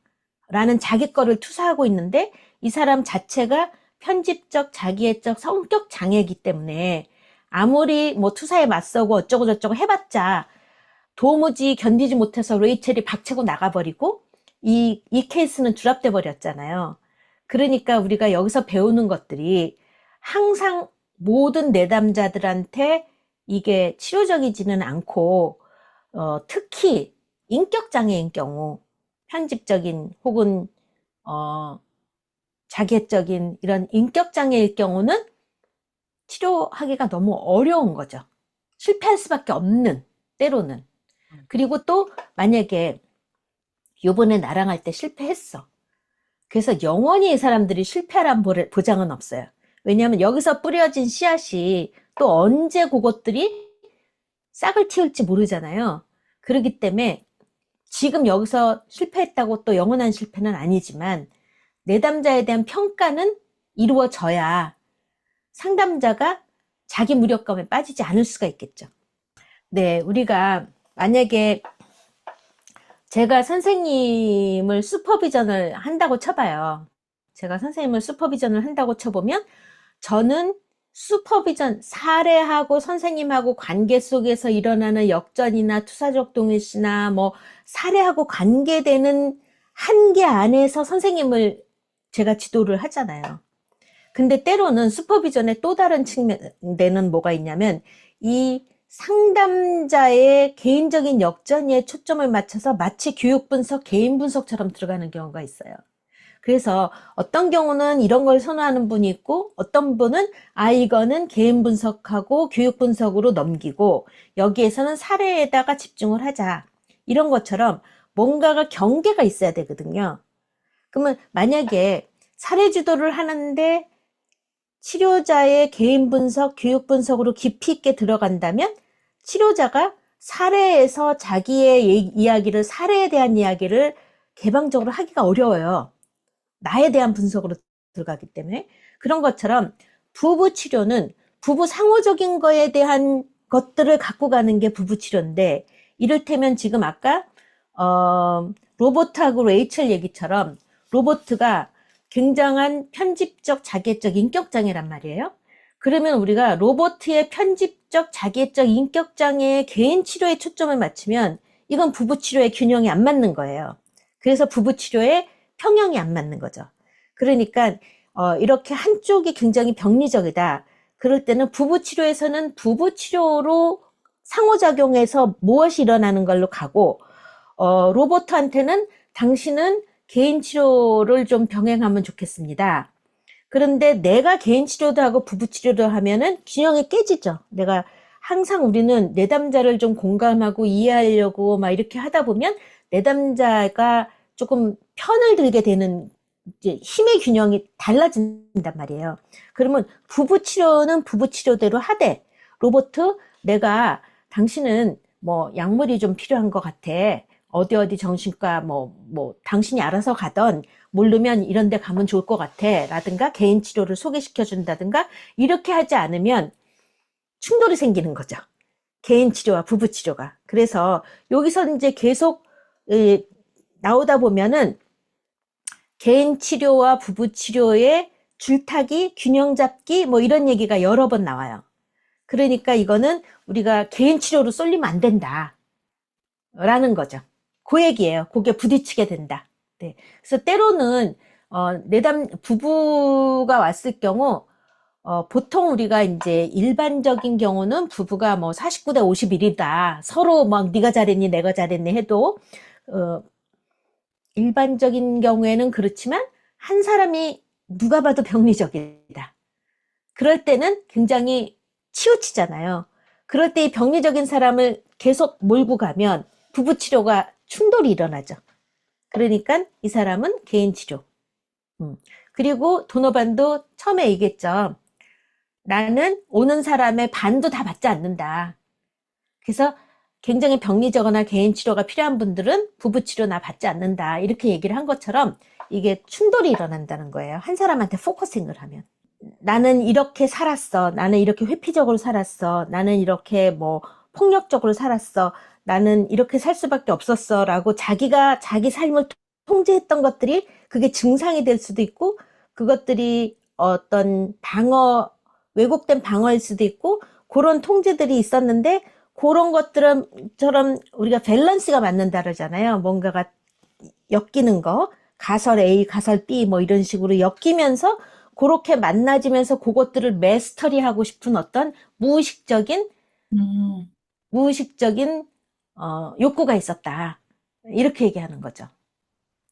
라는 자기 거를 투사하고 있는데 이 사람 자체가 편집적 자기애적 성격 장애이기 때문에 아무리 뭐 투사에 맞서고 어쩌고 저쩌고 해봤자 도무지 견디지 못해서 레이첼이 박치고 나가버리고 이 케이스는 드랍돼 버렸잖아요. 그러니까 우리가 여기서 배우는 것들이 항상 모든 내담자들한테 이게 치료적이지는 않고 특히 인격장애인 경우 편집적인 혹은 자기애적인 이런 인격장애일 경우는 치료하기가 너무 어려운 거죠. 실패할 수밖에 없는 때로는. 그리고 또 만약에 요번에 나랑 할 때 실패했어. 그래서 영원히 이 사람들이 실패하란 보장은 없어요. 왜냐하면 여기서 뿌려진 씨앗이 또 언제 그것들이 싹을 틔울지 모르잖아요. 그렇기 때문에 지금 여기서 실패했다고 또 영원한 실패는 아니지만 내담자에 대한 평가는 이루어져야 상담자가 자기 무력감에 빠지지 않을 수가 있겠죠. 네, 우리가 만약에 제가 선생님을 슈퍼비전을 한다고 쳐봐요. 제가 선생님을 슈퍼비전을 한다고 쳐보면 저는 슈퍼비전, 사례하고 선생님하고 관계 속에서 일어나는 역전이나 투사적 동일시나 뭐 사례하고 관계되는 한계 안에서 선생님을 제가 지도를 하잖아요. 근데 때로는 슈퍼비전의 또 다른 측면에는 뭐가 있냐면 이 상담자의 개인적인 역전에 초점을 맞춰서 마치 교육 분석, 개인 분석처럼 들어가는 경우가 있어요. 그래서 어떤 경우는 이런 걸 선호하는 분이 있고 어떤 분은 이거는 개인 분석하고 교육 분석으로 넘기고 여기에서는 사례에다가 집중을 하자. 이런 것처럼 뭔가가 경계가 있어야 되거든요. 그러면 만약에 사례 지도를 하는데 치료자의 개인 분석, 교육 분석으로 깊이 있게 들어간다면 치료자가 사례에서 자기의 이야기를, 사례에 대한 이야기를 개방적으로 하기가 어려워요. 나에 대한 분석으로 들어가기 때문에. 그런 것처럼 부부 치료는 부부 상호적인 거에 대한 것들을 갖고 가는 게 부부 치료인데, 이를테면 지금 아까 로버트하고 레이첼 얘기처럼 로버트가 굉장한 편집적 자기애적 인격장애란 말이에요. 그러면 우리가 로버트의 편집적 자기애적 인격장애의 개인 치료에 초점을 맞추면 이건 부부 치료의 균형이 안 맞는 거예요. 그래서 부부 치료의 평형이 안 맞는 거죠. 그러니까 이렇게 한쪽이 굉장히 병리적이다. 그럴 때는 부부 치료에서는 부부 치료로 상호작용해서 무엇이 일어나는 걸로 가고, 로버트한테는 당신은 개인 치료를 좀 병행하면 좋겠습니다. 그런데 내가 개인 치료도 하고 부부 치료도 하면은 균형이 깨지죠. 내가 항상 우리는 내담자를 좀 공감하고 이해하려고 막 이렇게 하다 보면 내담자가 조금 편을 들게 되는 이제 힘의 균형이 달라진단 말이에요. 그러면 부부 치료는 부부 치료대로 하되, 로버트, 내가 당신은 뭐 약물이 좀 필요한 것 같아. 어디 정신과 뭐 당신이 알아서 가던, 모르면 이런 데 가면 좋을 것 같아 라든가 개인 치료를 소개시켜 준다든가 이렇게 하지 않으면 충돌이 생기는 거죠. 개인 치료와 부부 치료가. 그래서 여기서 이제 계속 나오다 보면은 개인 치료와 부부 치료의 줄타기, 균형 잡기 뭐 이런 얘기가 여러 번 나와요. 그러니까 이거는 우리가 개인 치료로 쏠리면 안 된다 라는 거죠. 그 얘기예요. 그게 부딪히게 된다. 네. 그래서 때로는 부부가 왔을 경우 보통 우리가 이제 일반적인 경우는 부부가 뭐 49대 51이다. 서로 막 네가 잘했니 내가 잘했니 해도 일반적인 경우에는 그렇지만 한 사람이 누가 봐도 병리적이다. 그럴 때는 굉장히 치우치잖아요. 그럴 때 이 병리적인 사람을 계속 몰고 가면 부부 치료가 충돌이 일어나죠. 그러니까 이 사람은 개인 치료. 그리고 도노반도 처음에 얘기했죠. 나는 오는 사람의 반도 다 받지 않는다. 그래서 굉장히 병리적거나 개인 치료가 필요한 분들은 부부 치료 나 받지 않는다. 이렇게 얘기를 한 것처럼 이게 충돌이 일어난다는 거예요. 한 사람한테 포커싱을 하면. 나는 이렇게 살았어. 나는 이렇게 회피적으로 살았어. 나는 이렇게 뭐 폭력적으로 살았어. 나는 이렇게 살 수밖에 없었어. 라고 자기가 자기 삶을 통제했던 것들이 그게 증상이 될 수도 있고, 그것들이 어떤 왜곡된 방어일 수도 있고, 그런 통제들이 있었는데, 그런 것들처럼 우리가 밸런스가 맞는다 그러잖아요. 뭔가가 엮이는 거, 가설 A, 가설 B 뭐 이런 식으로 엮이면서 그렇게 만나지면서 그것들을 메스터리하고 싶은 어떤 무의식적인 욕구가 있었다. 이렇게 얘기하는 거죠.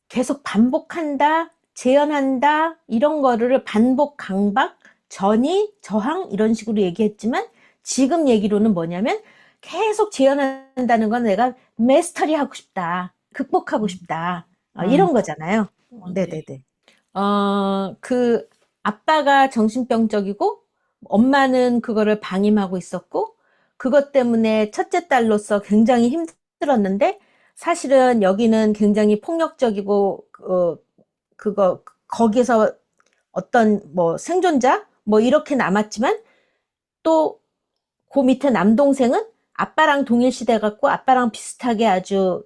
계속 반복한다, 재현한다, 이런 거를 반복, 강박, 전이, 저항 이런 식으로 얘기했지만 지금 얘기로는 뭐냐면 계속 재현한다는 건 내가 메스터리 하고 싶다, 극복하고 싶다, 이런 거잖아요. 네네네. 그 아빠가 정신병적이고 엄마는 그거를 방임하고 있었고, 그것 때문에 첫째 딸로서 굉장히 힘들었는데 사실은 여기는 굉장히 폭력적이고 거기서 어떤 뭐 생존자 뭐 이렇게 남았지만 또 그 밑에 남동생은 아빠랑 동일시대 갖고 아빠랑 비슷하게 아주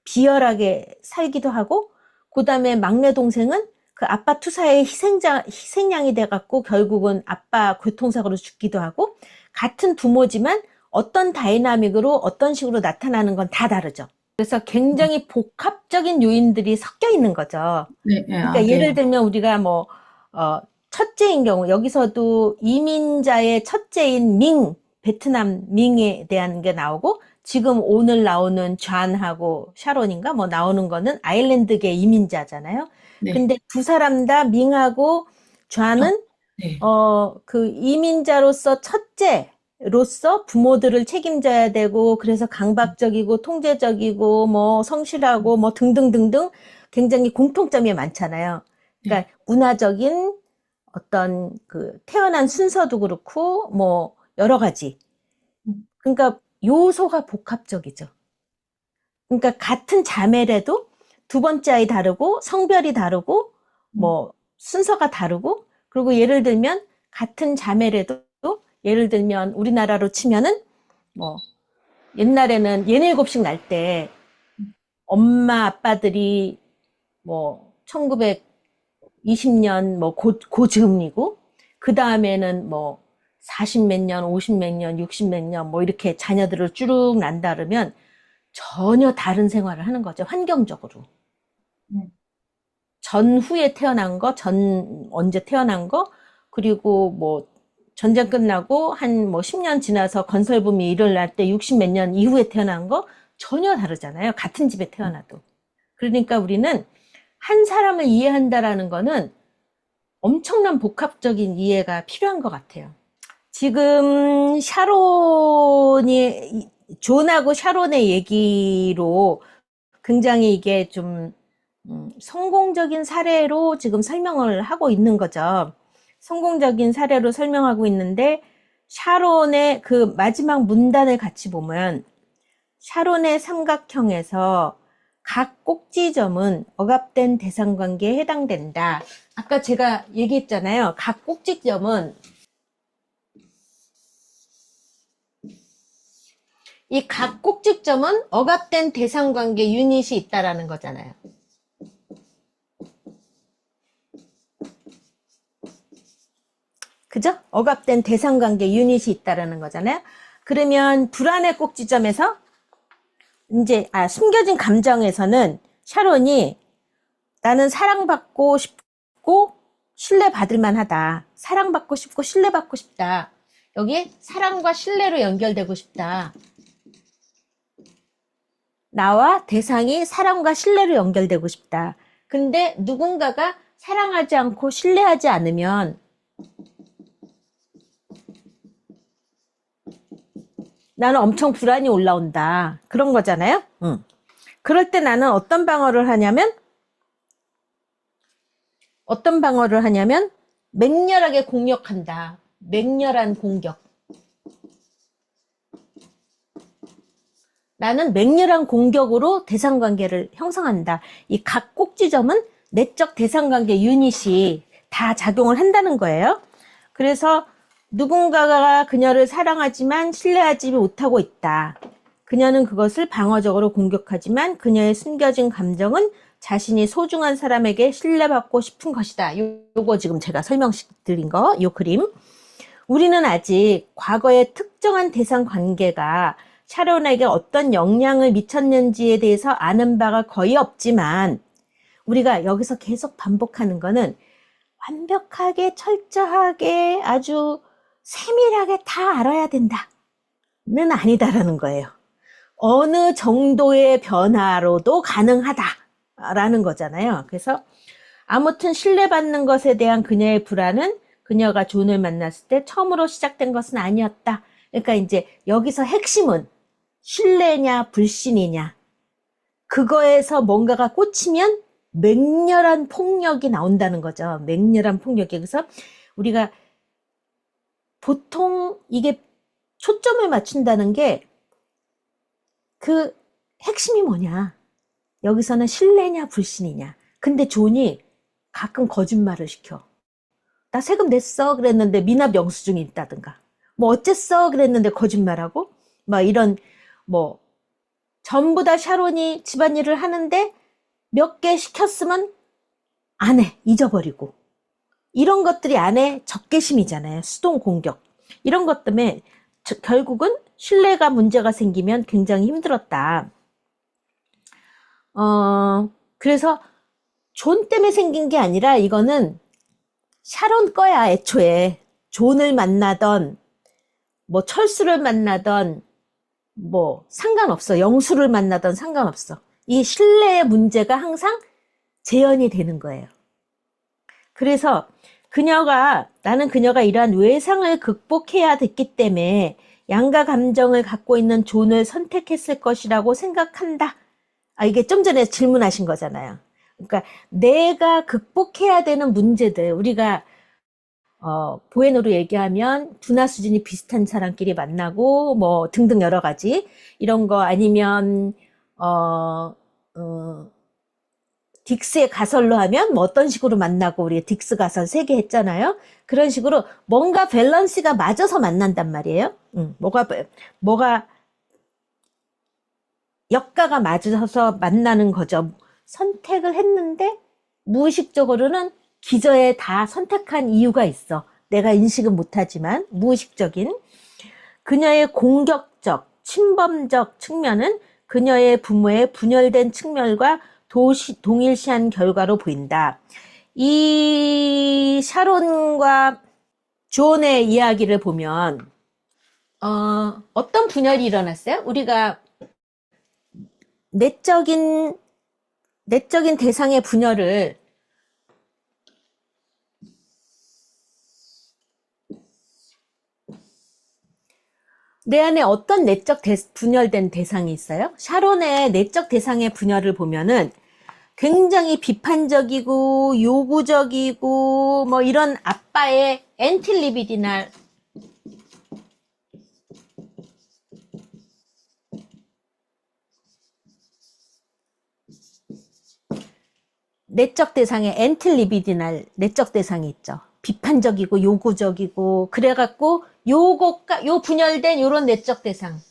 비열하게 살기도 하고 그 다음에 막내 동생은 그 아빠 투사의 희생양이 돼 갖고 결국은 아빠 교통사고로 죽기도 하고 같은 부모지만 어떤 다이나믹으로 어떤 식으로 나타나는 건 다 다르죠. 그래서 굉장히 복합적인 요인들이 섞여 있는 거죠. 네, 네, 그러니까 예를 들면 우리가 뭐 첫째인 경우 여기서도 이민자의 첫째인 베트남 밍에 대한 게 나오고 지금 오늘 나오는 존하고 샤론인가 뭐 나오는 거는 아일랜드계 이민자잖아요. 네, 근데 두 사람 다 밍하고 존은 네, 그 이민자로서 첫째로서 부모들을 책임져야 되고 그래서 강박적이고 통제적이고 뭐 성실하고 뭐 등등등등 굉장히 공통점이 많잖아요. 네, 그러니까 문화적인 어떤 그 태어난 순서도 그렇고 뭐 여러 가지. 그러니까 요소가 복합적이죠. 그러니까 같은 자매래도 두 번째 아이 다르고 성별이 다르고 뭐 순서가 다르고 그리고 예를 들면 같은 자매래도 예를 들면 우리나라로 치면은 뭐 옛날에는 얘네 일곱씩 날 때 엄마 아빠들이 뭐 1920년 뭐 고즈음이고 그 다음에는 뭐 40 몇 년, 50 몇 년, 60 몇 년 뭐 이렇게 자녀들을 쭉 낳는다 그러면 전혀 다른 생활을 하는 거죠. 환경적으로. 전후에 태어난 거, 언제 태어난 거, 그리고 뭐 전쟁 끝나고 한 뭐 10년 지나서 건설붐이 일어날 때 60 몇 년 이후에 태어난 거 전혀 다르잖아요. 같은 집에 태어나도. 그러니까 우리는 한 사람을 이해한다라는 거는 엄청난 복합적인 이해가 필요한 것 같아요. 지금 존하고 샤론의 얘기로 굉장히 이게 좀 성공적인 사례로 지금 설명을 하고 있는 거죠. 성공적인 사례로 설명하고 있는데 샤론의 그 마지막 문단을 같이 보면 샤론의 삼각형에서 각 꼭지점은 억압된 대상관계에 해당된다. 아까 제가 얘기했잖아요. 각 꼭지점은 이 각 꼭지점은 억압된 대상관계 유닛이 있다라는 거잖아요. 그죠? 억압된 대상관계 유닛이 있다라는 거잖아요. 그러면 불안의 꼭지점에서 이제 숨겨진 감정에서는 샤론이 나는 사랑받고 싶고 신뢰받을 만하다. 사랑받고 싶고 신뢰받고 싶다. 여기 사랑과 신뢰로 연결되고 싶다. 나와 대상이 사랑과 신뢰로 연결되고 싶다. 근데 누군가가 사랑하지 않고 신뢰하지 않으면 나는 엄청 불안이 올라온다. 그런 거잖아요. 그럴 때 나는 어떤 방어를 하냐면 맹렬하게 공격한다. 맹렬한 공격. 나는 맹렬한 공격으로 대상관계를 형성한다. 이 각 꼭지점은 내적 대상관계 유닛이 다 작용을 한다는 거예요. 그래서 누군가가 그녀를 사랑하지만 신뢰하지 못하고 있다. 그녀는 그것을 방어적으로 공격하지만 그녀의 숨겨진 감정은 자신이 소중한 사람에게 신뢰받고 싶은 것이다. 요거 지금 제가 설명드린 거, 요 그림. 우리는 아직 과거의 특정한 대상 관계가 샤론에게 어떤 영향을 미쳤는지에 대해서 아는 바가 거의 없지만 우리가 여기서 계속 반복하는 거는 완벽하게 철저하게 아주 세밀하게 다 알아야 된다는 아니다라는 거예요. 어느 정도의 변화로도 가능하다라는 거잖아요. 그래서 아무튼 신뢰받는 것에 대한 그녀의 불안은 그녀가 존을 만났을 때 처음으로 시작된 것은 아니었다. 그러니까 이제 여기서 핵심은 신뢰냐 불신이냐 그거에서 뭔가가 꽂히면 맹렬한 폭력이 나온다는 거죠. 맹렬한 폭력이. 그래서 우리가 보통 이게 초점을 맞춘다는 게 그 핵심이 뭐냐? 여기서는 신뢰냐 불신이냐. 근데 존이 가끔 거짓말을 시켜. 나 세금 냈어 그랬는데 미납 영수증이 있다든가. 뭐 어쨌어 그랬는데 거짓말하고. 막 이런 뭐 전부 다 샤론이 집안일을 하는데 몇 개 시켰으면 안 해. 잊어버리고. 이런 것들이 안에 적개심이잖아요. 수동 공격. 이런 것 때문에 결국은 신뢰가 문제가 생기면 굉장히 힘들었다. 그래서 존 때문에 생긴 게 아니라 이거는 샤론 거야, 애초에. 존을 만나던, 뭐 철수를 만나던, 뭐 상관없어. 영수를 만나던 상관없어. 이 신뢰의 문제가 항상 재현이 되는 거예요. 그래서 나는 그녀가 이러한 외상을 극복해야 됐기 때문에 양가 감정을 갖고 있는 존을 선택했을 것이라고 생각한다. 이게 좀 전에 질문하신 거잖아요. 그러니까 내가 극복해야 되는 문제들, 우리가 보헤노로 얘기하면 두나 수준이 비슷한 사람끼리 만나고 뭐 등등 여러 가지 이런 거, 아니면 딕스의 가설로 하면 뭐 어떤 식으로 만나고, 우리 딕스 가설 3개 했잖아요. 그런 식으로 뭔가 밸런스가 맞아서 만난단 말이에요. 뭐가 역가가 맞아서 만나는 거죠. 선택을 했는데 무의식적으로는 기저에 다 선택한 이유가 있어. 내가 인식은 못하지만 무의식적인. 그녀의 공격적, 침범적 측면은 그녀의 부모의 분열된 측면과 동일시한 결과로 보인다. 이 샤론과 존의 이야기를 보면 어떤 분열이 일어났어요? 우리가 내적인 대상의 분열을 내 안에 어떤 내적 분열된 대상이 있어요? 샤론의 내적 대상의 분열을 보면은 굉장히 비판적이고 요구적이고 뭐 이런 아빠의 엔틸리비디날 내적 대상의 엔틸리비디날 내적 대상이 있죠. 비판적이고 요구적이고 그래갖고 요 분열된 요런 내적 대상이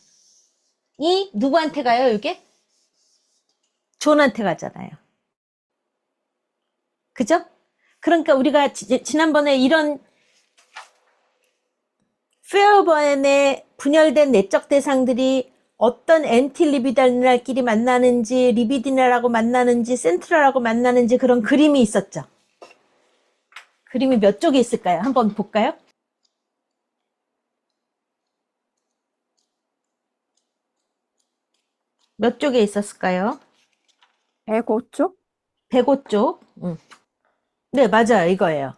누구한테 가요? 이게 존한테 가잖아요. 그죠? 그러니까 우리가 지난번에 이런 페어번의 분열된 내적 대상들이 어떤 엔틸리비디날끼리 만나는지, 리비디날하고 만나는지, 센트럴하고 만나는지 그런 그림이 있었죠. 그림이 몇 쪽에 있을까요? 한번 볼까요? 몇 쪽에 있었을까요? 105쪽? 105쪽. 네, 맞아요. 이거예요.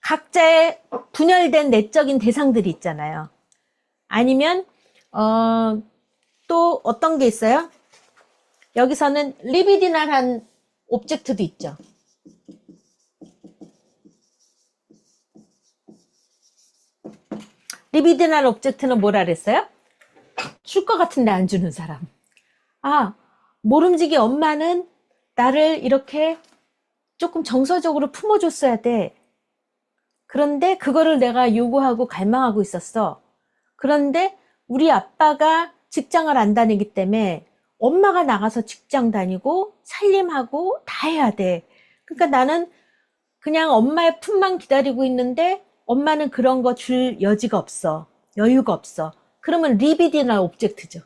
각자의 분열된 내적인 대상들이 있잖아요. 아니면 또 어떤 게 있어요? 여기서는 리비디널한 오브젝트도 있죠. 리비디널 오브젝트는 뭐라 그랬어요? 줄 것 같은데 안 주는 사람. 모름지기 엄마는 나를 이렇게 조금 정서적으로 품어줬어야 돼. 그런데 그거를 내가 요구하고 갈망하고 있었어. 그런데 우리 아빠가 직장을 안 다니기 때문에 엄마가 나가서 직장 다니고 살림하고 다 해야 돼. 그러니까 나는 그냥 엄마의 품만 기다리고 있는데 엄마는 그런 거 줄 여지가 없어. 여유가 없어. 그러면 리비디널 오브젝트죠.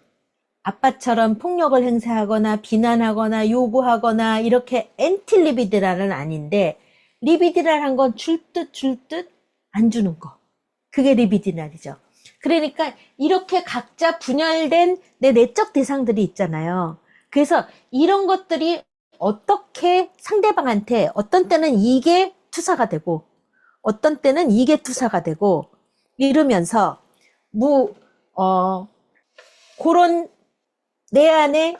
아빠처럼 폭력을 행사하거나 비난하거나 요구하거나 이렇게 엔틸리비디널은 아닌데, 리비디널한 건 줄 듯 안 주는 거. 그게 리비디널이죠. 그러니까 이렇게 각자 분열된 내 내적 대상들이 있잖아요. 그래서 이런 것들이 어떻게 상대방한테 어떤 때는 이게 투사가 되고 어떤 때는 이게 투사가 되고 이러면서 그런 내 안에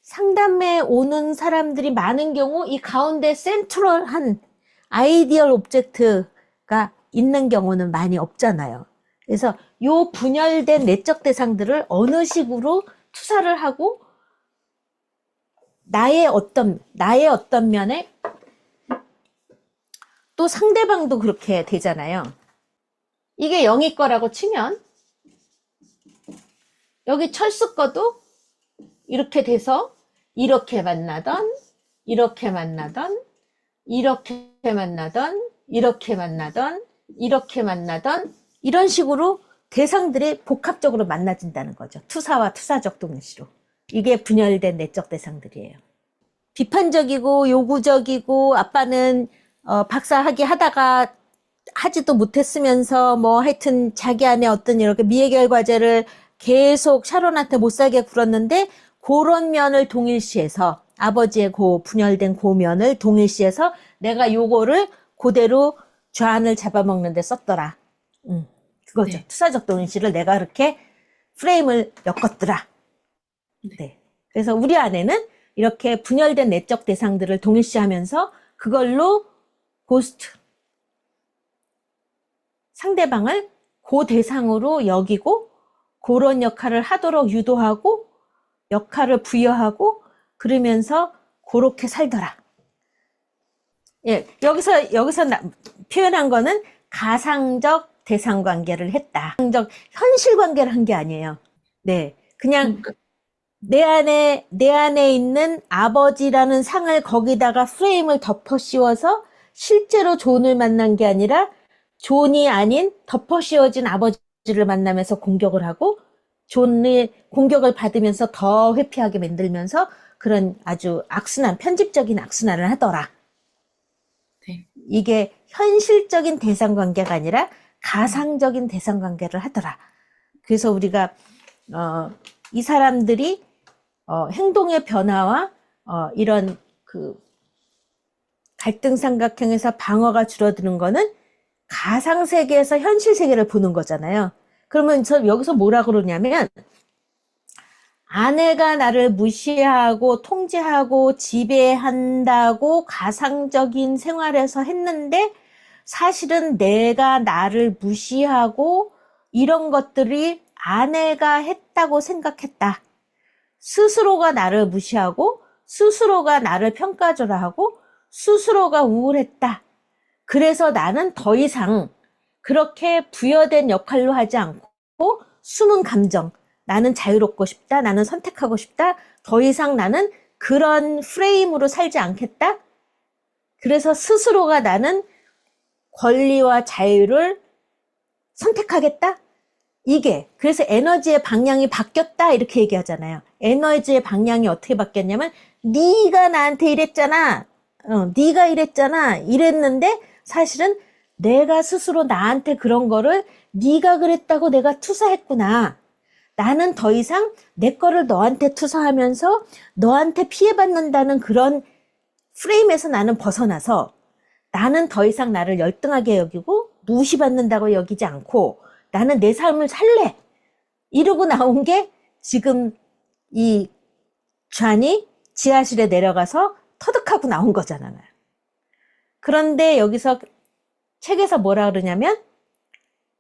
상담에 오는 사람들이 많은 경우 이 가운데 센트럴한 아이디얼 오브젝트가 있는 경우는 많이 없잖아요. 그래서 요 분열된 내적 대상들을 어느 식으로 투사를 하고 나의 어떤 면에 또 상대방도 그렇게 되잖아요. 이게 영희 거라고 치면 여기 철수 거도 이렇게 돼서 이렇게 만나던 이렇게 만나던 이렇게 만나던 이렇게 만나던 이렇게 만나던 이런 식으로 대상들이 복합적으로 만나진다는 거죠. 투사와 투사적 동시로. 이게 분열된 내적 대상들이에요. 비판적이고 요구적이고 아빠는 박사학위 하다가 하지도 못했으면서 뭐 하여튼 자기 안에 어떤 이렇게 미해결 과제를 계속 샤론한테 못 살게 굴었는데 그런 면을 동일시해서 아버지의 분열된 면을 동일시해서 내가 요거를 그대로 좌안을 잡아먹는 데 썼더라. 그거죠. 네. 투사적 동일시를 내가 그렇게 프레임을 엮었더라. 네. 그래서 우리 안에는 이렇게 분열된 내적 대상들을 동일시하면서 그걸로 고스트, 상대방을 그 대상으로 여기고 그런 역할을 하도록 유도하고 역할을 부여하고 그러면서 그렇게 살더라. 예, 여기서 표현한 거는 가상적 대상 관계를 했다. 가상적 현실 관계를 한 게 아니에요. 네, 그냥 내 안에 있는 아버지라는 상을 거기다가 프레임을 덮어 씌워서 실제로 존을 만난 게 아니라 존이 아닌 덮어 씌워진 아버지를 만나면서 공격을 하고 존의 공격을 받으면서 더 회피하게 만들면서 그런 아주 악순환, 편집적인 악순환을 하더라. 네. 이게 현실적인 대상 관계가 아니라 가상적인 대상 관계를 하더라. 그래서 우리가 이 사람들이 행동의 변화와 이런 그 갈등 삼각형에서 방어가 줄어드는 거는 가상 세계에서 현실 세계를 보는 거잖아요. 그러면 여기서 뭐라 그러냐면 아내가 나를 무시하고 통제하고 지배한다고 가상적인 생활에서 했는데 사실은 내가 나를 무시하고 이런 것들이 아내가 했다고 생각했다. 스스로가 나를 무시하고 스스로가 나를 평가절하하고 스스로가 우울했다. 그래서 나는 더 이상 그렇게 부여된 역할로 하지 않고 숨은 감정, 나는 자유롭고 싶다, 나는 선택하고 싶다, 더 이상 나는 그런 프레임으로 살지 않겠다. 그래서 스스로가 나는 권리와 자유를 선택하겠다. 이게 그래서 에너지의 방향이 바뀌었다 이렇게 얘기하잖아요. 에너지의 방향이 어떻게 바뀌었냐면 네가 나한테 이랬잖아. 네가 이랬잖아. 이랬는데 사실은 내가 스스로 나한테 그런 거를 네가 그랬다고 내가 투사했구나. 나는 더 이상 내 거를 너한테 투사하면서 너한테 피해받는다는 그런 프레임에서 나는 벗어나서 나는 더 이상 나를 열등하게 여기고 무시받는다고 여기지 않고 나는 내 삶을 살래. 이러고 나온 게 지금 이 좌니 지하실에 내려가서 터득하고 나온 거잖아요. 그런데 여기서 책에서 뭐라 그러냐면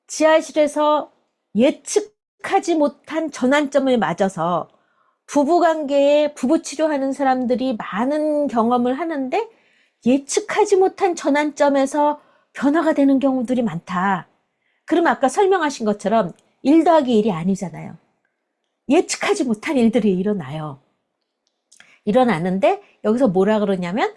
지하실에서 예측하지 못한 전환점을 맞아서 부부관계에 부부 치료하는 사람들이 많은 경험을 하는데 예측하지 못한 전환점에서 변화가 되는 경우들이 많다. 그럼 아까 설명하신 것처럼 1 더하기 1이 아니잖아요. 예측하지 못한 일들이 일어나요. 일어나는데 여기서 뭐라 그러냐면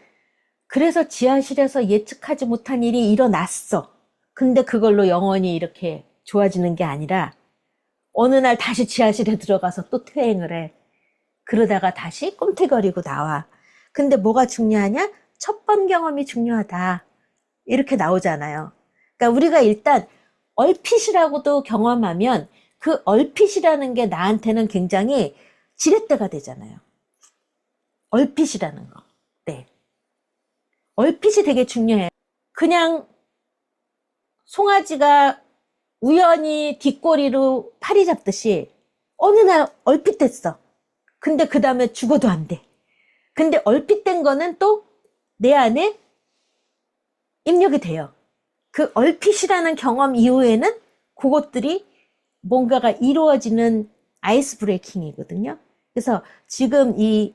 그래서 지하실에서 예측하지 못한 일이 일어났어. 근데 그걸로 영원히 이렇게 좋아지는 게 아니라 어느 날 다시 지하실에 들어가서 또 퇴행을 해. 그러다가 다시 꿈틀거리고 나와. 근데 뭐가 중요하냐? 첫 번 경험이 중요하다. 이렇게 나오잖아요. 그러니까 우리가 일단 얼핏이라고도 경험하면 그 얼핏이라는 게 나한테는 굉장히 지렛대가 되잖아요. 얼핏이라는 거. 네. 얼핏이 되게 중요해요. 그냥 송아지가 우연히 뒷꼬리로 파리 잡듯이 어느 날 얼핏 됐어. 근데 그 다음에 죽어도 안 돼. 근데 얼핏 된 거는 또 내 안에 입력이 돼요. 그 얼핏이라는 경험 이후에는 그것들이 뭔가가 이루어지는 아이스 브레이킹이거든요. 그래서 지금 이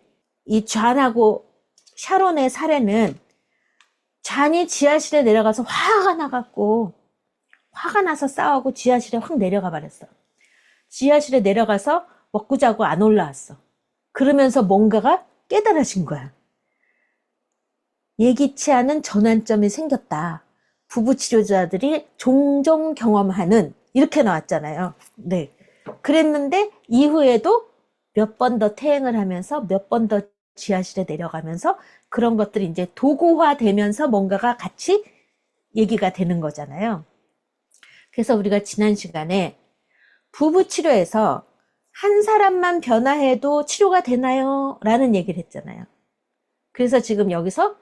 존하고 샤론의 사례는 존이 지하실에 내려가서 화가 나서 싸우고 지하실에 확 내려가 버렸어. 지하실에 내려가서 먹고 자고 안 올라왔어. 그러면서 뭔가가 깨달아진 거야. 예기치 않은 전환점이 생겼다. 부부 치료자들이 종종 경험하는, 이렇게 나왔잖아요. 네. 그랬는데 이후에도 몇 번 더 퇴행을 하면서 몇 번 더 지하실에 내려가면서 그런 것들이 이제 도구화 되면서 뭔가가 같이 얘기가 되는 거잖아요. 그래서 우리가 지난 시간에 부부 치료에서 한 사람만 변화해도 치료가 되나요? 라는 얘기를 했잖아요. 그래서 지금 여기서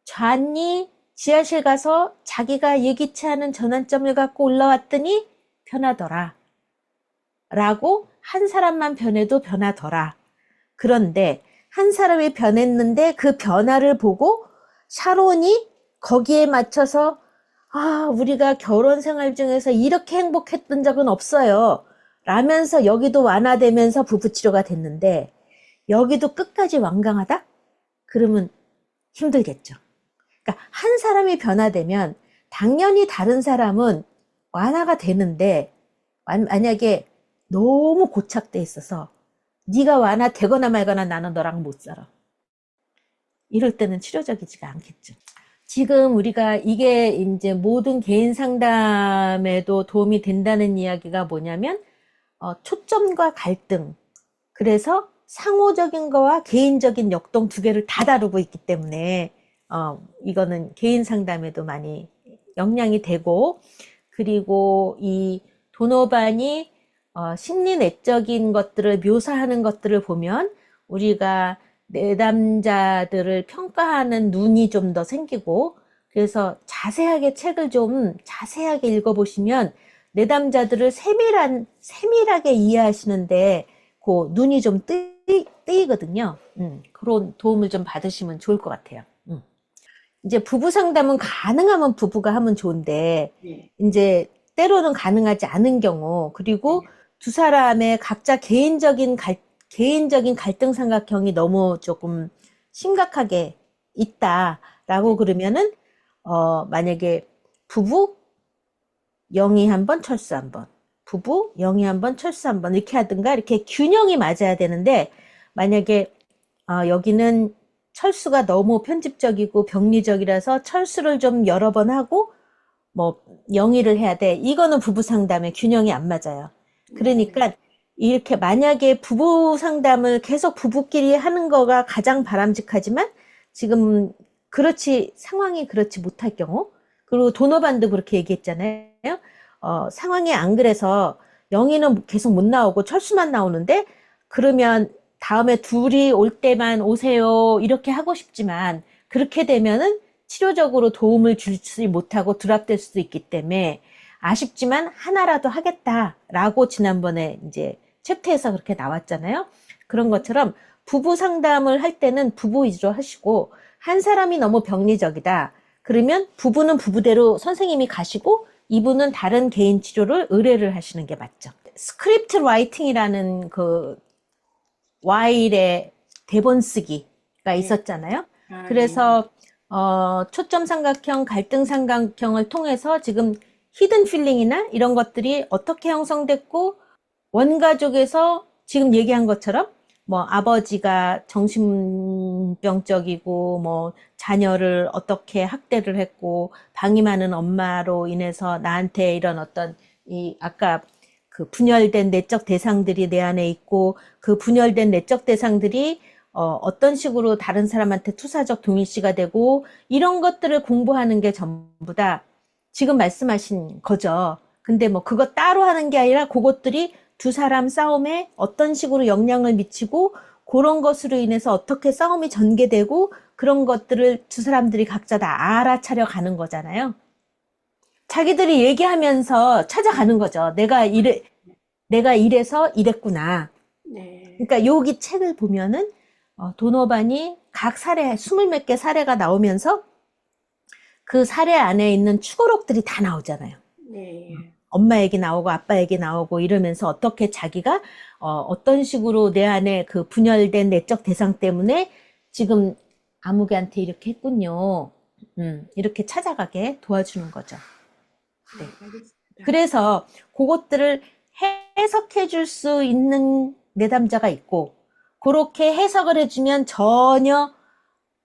존이 지하실 가서 자기가 예기치 않은 전환점을 갖고 올라왔더니 변하더라. 라고 한 사람만 변해도 변하더라. 그런데 한 사람이 변했는데 그 변화를 보고 샤론이 거기에 맞춰서 우리가 결혼 생활 중에서 이렇게 행복했던 적은 없어요. 라면서 여기도 완화되면서 부부치료가 됐는데 여기도 끝까지 완강하다? 그러면 힘들겠죠. 그러니까 한 사람이 변화되면 당연히 다른 사람은 완화가 되는데 만약에 너무 고착돼 있어서 네가 완화되거나 말거나 나는 너랑 못 살아. 이럴 때는 치료적이지가 않겠죠. 지금 우리가 이게 이제 모든 개인 상담에도 도움이 된다는 이야기가 뭐냐면 초점과 갈등. 그래서 상호적인 거와 개인적인 역동 두 개를 다 다루고 있기 때문에 이거는 개인 상담에도 많이 영향이 되고, 그리고 이 도노반이 심리 내적인 것들을 묘사하는 것들을 보면 우리가 내담자들을 평가하는 눈이 좀 더 생기고, 그래서 자세하게 책을 좀 자세하게 읽어보시면 내담자들을 세밀하게 이해하시는데 그 눈이 좀 뜨이거든요. 그런 도움을 좀 받으시면 좋을 것 같아요. 이제 부부 상담은 가능하면 부부가 하면 좋은데, 네. 이제 때로는 가능하지 않은 경우, 그리고 두 사람의 각자 개인적인 갈등 삼각형이 너무 조금 심각하게 있다라고 그러면은 만약에 부부 영희 한 번, 철수 한 번, 부부 영희 한 번, 철수 한 번 이렇게 하든가, 이렇게 균형이 맞아야 되는데 만약에 여기는 철수가 너무 편집적이고 병리적이라서 철수를 좀 여러 번 하고 뭐 영희를 해야 돼. 이거는 부부 상담의 균형이 안 맞아요. 그러니까 이렇게 만약에 부부 상담을 계속 부부끼리 하는 거가 가장 바람직하지만 지금 상황이 그렇지 못할 경우, 그리고 도노반도 그렇게 얘기했잖아요. 상황이 안 그래서 영희는 계속 못 나오고 철수만 나오는데 그러면 다음에 둘이 올 때만 오세요 이렇게 하고 싶지만 그렇게 되면은 치료적으로 도움을 주지 못하고 드랍될 수도 있기 때문에 아쉽지만 하나라도 하겠다라고 지난번에 이제 챕터에서 그렇게 나왔잖아요. 그런 것처럼 부부 상담을 할 때는 부부 위주로 하시고, 한 사람이 너무 병리적이다 그러면 부부는 부부대로 선생님이 가시고 이분은 다른 개인 치료를 의뢰를 하시는 게 맞죠. 스크립트 라이팅이라는 그 와일의 대본 쓰기가 있었잖아요. 그래서 초점 삼각형, 갈등 삼각형을 통해서 지금 히든 필링이나 이런 것들이 어떻게 형성됐고, 원가족에서 지금 얘기한 것처럼 뭐 아버지가 정신병적이고 뭐 자녀를 어떻게 학대를 했고 방임하는 엄마로 인해서 나한테 이런 어떤 아까 그 분열된 내적 대상들이 내 안에 있고, 그 분열된 내적 대상들이 어떤 식으로 다른 사람한테 투사적 동일시가 되고, 이런 것들을 공부하는 게 전부 다 지금 말씀하신 거죠. 근데 뭐 그거 따로 하는 게 아니라 그것들이 두 사람 싸움에 어떤 식으로 영향을 미치고 그런 것으로 인해서 어떻게 싸움이 전개되고 그런 것들을 두 사람들이 각자 다 알아차려 가는 거잖아요. 자기들이 얘기하면서 찾아가는 거죠. 내가 이래서 이랬구나. 그러니까 여기 책을 보면은 도노반이 각 사례 20몇 개 사례가 나오면서 그 사례 안에 있는 추고록들이 다 나오잖아요. 엄마 얘기 나오고 아빠 얘기 나오고 이러면서 어떻게 자기가 어떤 식으로 내 안에 그 분열된 내적 대상 때문에 지금 아무개한테 이렇게 했군요. 이렇게 찾아가게 도와주는 거죠. 네. 알겠습니다. 그래서 그것들을 해석해 줄 수 있는 내담자가 있고, 그렇게 해석을 해주면 전혀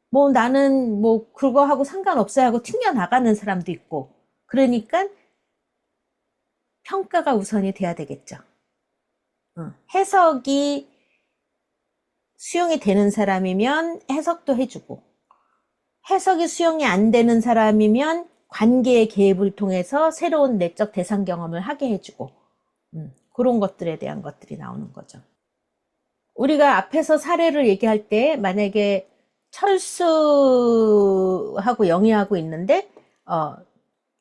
뭐 나는 뭐 그거 하고 상관없어요 하고 튕겨나가는 사람도 있고, 그러니까 평가가 우선이 돼야 되겠죠. 해석이 수용이 되는 사람이면 해석도 해주고, 해석이 수용이 안 되는 사람이면 관계의 개입을 통해서 새로운 내적 대상 경험을 하게 해주고, 그런 것들에 대한 것들이 나오는 거죠. 우리가 앞에서 사례를 얘기할 때 만약에 철수하고 영희하고 있는데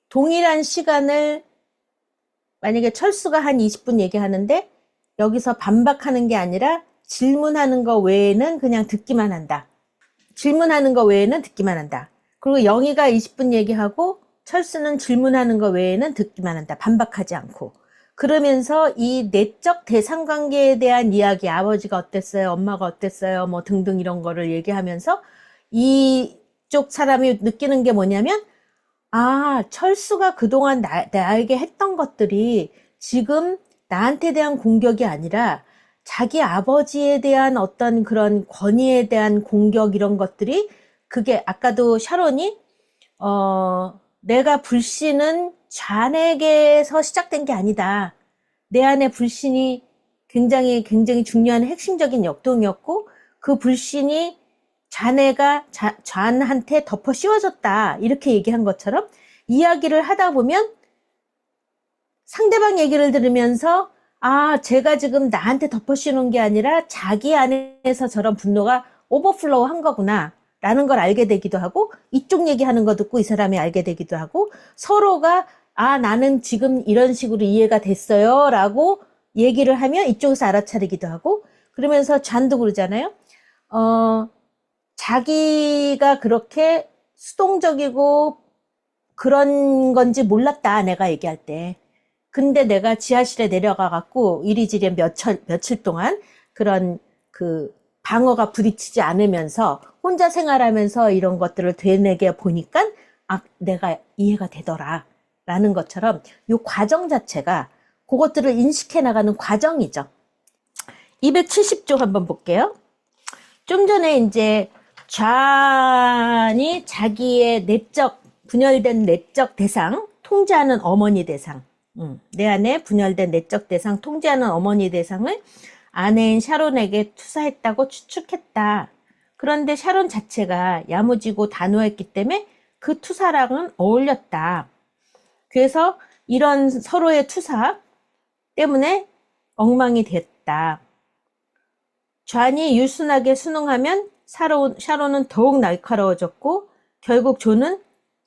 동일한 시간을 만약에 철수가 한 20분 얘기하는데 여기서 반박하는 게 아니라 질문하는 거 외에는 그냥 듣기만 한다. 질문하는 거 외에는 듣기만 한다. 그리고 영희가 20분 얘기하고 철수는 질문하는 거 외에는 듣기만 한다. 반박하지 않고. 그러면서 이 내적 대상관계에 대한 이야기, 아버지가 어땠어요? 엄마가 어땠어요? 뭐 등등 이런 거를 얘기하면서 이쪽 사람이 느끼는 게 뭐냐면, 아, 철수가 그동안 나에게 했던 것들이 지금 나한테 대한 공격이 아니라 자기 아버지에 대한 어떤 그런 권위에 대한 공격 이런 것들이, 그게 아까도 샤론이 내가 불신은 좌에게서 시작된 게 아니다. 내 안에 불신이 굉장히 중요한 핵심적인 역동이었고, 그 불신이 좌한테 덮어 씌워졌다. 이렇게 얘기한 것처럼 이야기를 하다 보면 상대방 얘기를 들으면서, 아, 제가 지금 나한테 덮어 씌우는 게 아니라 자기 안에서 저런 분노가 오버플로우 한 거구나 라는 걸 알게 되기도 하고, 이쪽 얘기하는 거 듣고 이 사람이 알게 되기도 하고, 서로가 아, 나는 지금 이런 식으로 이해가 됐어요 라고 얘기를 하면 이쪽에서 알아차리기도 하고, 그러면서 잔도 그러잖아요. 자기가 그렇게 수동적이고 그런 건지 몰랐다, 내가 얘기할 때. 근데 내가 지하실에 내려가 갖고 이리저리 며칠 동안 그런 그 방어가 부딪히지 않으면서 혼자 생활하면서 이런 것들을 되뇌게 보니까, 아, 내가 이해가 되더라 라는 것처럼 이 과정 자체가 그것들을 인식해 나가는 과정이죠. 270쪽 한번 볼게요. 좀 전에 이제 좌안이 자기의 분열된 내적 대상, 통제하는 어머니 대상, 내 안에 분열된 내적 대상, 통제하는 어머니 대상을 아내인 샤론에게 투사했다고 추측했다. 그런데 샤론 자체가 야무지고 단호했기 때문에 그 투사랑은 어울렸다. 그래서 이런 서로의 투사 때문에 엉망이 됐다. 좌안이 유순하게 순응하면 샤론은 더욱 날카로워졌고, 결국 존은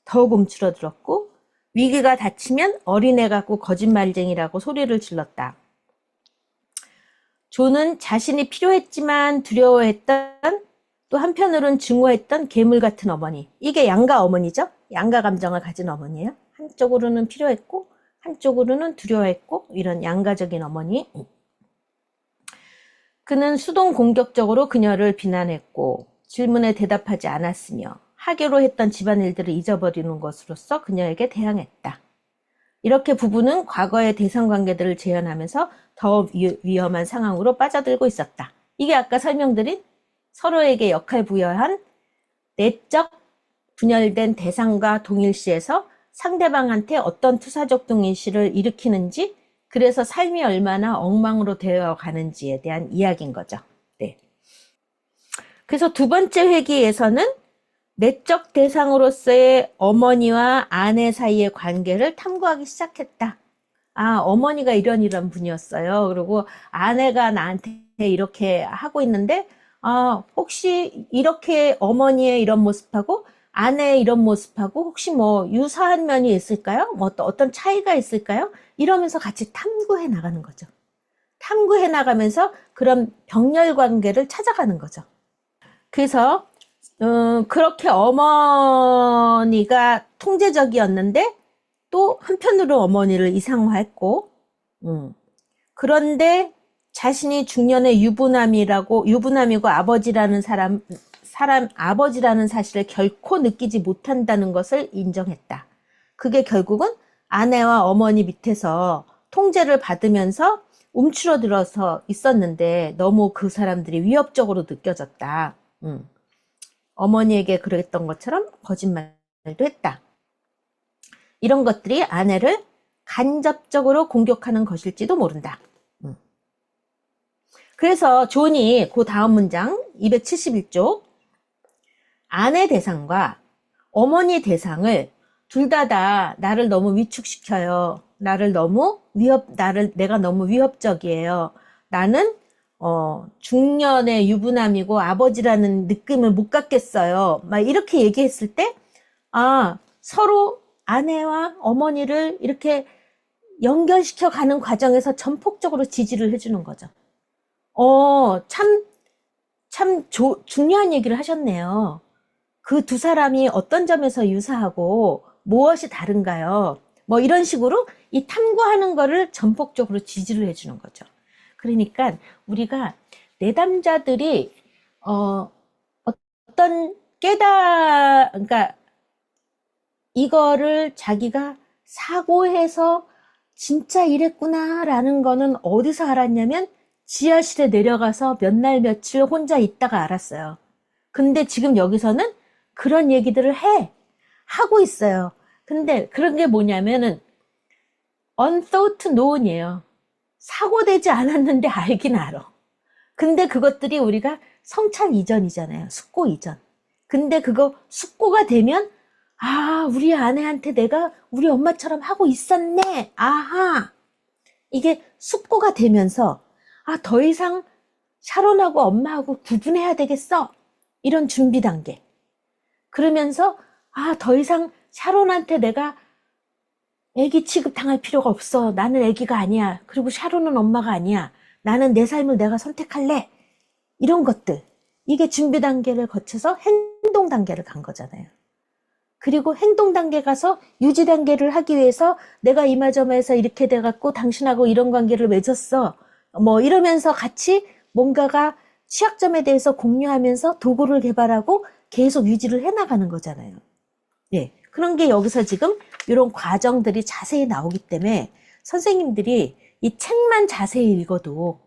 더욱 움츠러들었고, 위기가 닥치면 어린애 같고 거짓말쟁이라고 소리를 질렀다. 존은 자신이 필요했지만 두려워했던, 또 한편으로는 증오했던 괴물 같은 어머니. 이게 양가 어머니죠? 양가 감정을 가진 어머니예요. 한쪽으로는 필요했고 한쪽으로는 두려워했고, 이런 양가적인 어머니. 그는 수동 공격적으로 그녀를 비난했고 질문에 대답하지 않았으며 하기로 했던 집안일들을 잊어버리는 것으로서 그녀에게 대항했다. 이렇게 부부는 과거의 대상관계들을 재현하면서 더 위험한 상황으로 빠져들고 있었다. 이게 아까 설명드린 서로에게 역할 부여한 내적 분열된 대상과 동일시해서 상대방한테 어떤 투사적 동일시를 일으키는지, 그래서 삶이 얼마나 엉망으로 되어 가는지에 대한 이야기인 거죠. 네. 그래서 두 번째 회기에서는 내적 대상으로서의 어머니와 아내 사이의 관계를 탐구하기 시작했다. 아, 어머니가 이런 분이었어요. 그리고 아내가 나한테 이렇게 하고 있는데, 아, 혹시 이렇게 어머니의 이런 모습하고 아내의 이런 모습하고 혹시 뭐 유사한 면이 있을까요? 뭐 어떤 차이가 있을까요? 이러면서 같이 탐구해 나가는 거죠. 탐구해 나가면서 그런 병렬 관계를 찾아가는 거죠. 그래서 그렇게 어머니가 통제적이었는데 또 한편으로 어머니를 이상화했고, 그런데 자신이 중년의 유부남이고 아버지라는 아버지라는 사실을 결코 느끼지 못한다는 것을 인정했다. 그게 결국은 아내와 어머니 밑에서 통제를 받으면서 움츠러들어서 있었는데 너무 그 사람들이 위협적으로 느껴졌다. 어머니에게 그랬던 것처럼 거짓말도 했다. 이런 것들이 아내를 간접적으로 공격하는 것일지도 모른다. 그래서 존이 그 다음 문장 271쪽 아내 대상과 어머니 대상을 둘 다 나를 너무 위축시켜요. 내가 너무 위협적이에요. 나는 중년의 유부남이고 아버지라는 느낌을 못 갖겠어요. 막 이렇게 얘기했을 때 서로 아내와 어머니를 이렇게 연결시켜 가는 과정에서 전폭적으로 지지를 해주는 거죠. 중요한 얘기를 하셨네요. 그 두 사람이 어떤 점에서 유사하고 무엇이 다른가요? 뭐 이런 식으로 이 탐구하는 거를 전폭적으로 지지를 해주는 거죠. 그러니까 우리가 내담자들이 어떤 그러니까 이거를 자기가 사고해서 진짜 이랬구나라는 거는 어디서 알았냐면 지하실에 내려가서 몇 날 며칠 혼자 있다가 알았어요. 근데 지금 여기서는 그런 얘기들을 하고 있어요. 근데 그런 게 뭐냐면은 unthought known이에요. 사고되지 않았는데 알긴 알아. 근데 그것들이 우리가 성찰 이전이잖아요. 숙고 이전. 근데 그거 숙고가 되면 우리 아내한테 내가 우리 엄마처럼 하고 있었네. 아하. 이게 숙고가 되면서 더 이상 샤론하고 엄마하고 구분해야 되겠어. 이런 준비 단계. 그러면서 더 이상 샤론한테 내가 애기 취급당할 필요가 없어. 나는 애기가 아니야. 그리고 샤론은 엄마가 아니야. 나는 내 삶을 내가 선택할래. 이런 것들. 이게 준비 단계를 거쳐서 행동 단계를 간 거잖아요. 그리고 행동 단계 가서 유지 단계를 하기 위해서 내가 이마저마해서 이렇게 돼갖고 당신하고 이런 관계를 맺었어. 뭐 이러면서 같이 뭔가가 취약점에 대해서 공유하면서 도구를 개발하고 계속 유지를 해나가는 거잖아요. 예, 그런 게 여기서 지금 이런 과정들이 자세히 나오기 때문에 선생님들이 이 책만 자세히 읽어도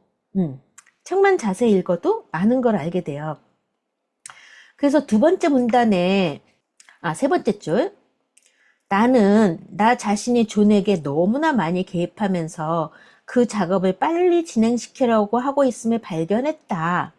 많은 걸 알게 돼요. 그래서 두 번째 문단에 세 번째 줄 나는 나 자신이 존에게 너무나 많이 개입하면서 그 작업을 빨리 진행시키려고 하고 있음을 발견했다.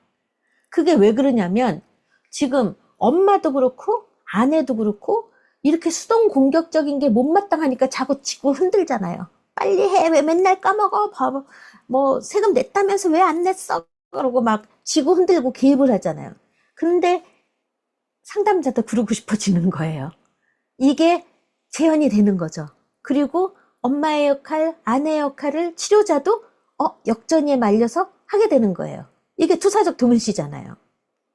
그게 왜 그러냐면 지금 엄마도 그렇고 아내도 그렇고 이렇게 수동 공격적인 게 못마땅하니까 자꾸 지고 흔들잖아요. 빨리 해. 왜 맨날 까먹어. 봐봐. 뭐 세금 냈다면서 왜 안 냈어. 그러고 막 지고 흔들고 개입을 하잖아요. 근데 상담자도 그러고 싶어지는 거예요. 이게 재현이 되는 거죠. 그리고 엄마의 역할, 아내의 역할을 치료자도 역전이에 말려서 하게 되는 거예요. 이게 투사적 도면시잖아요.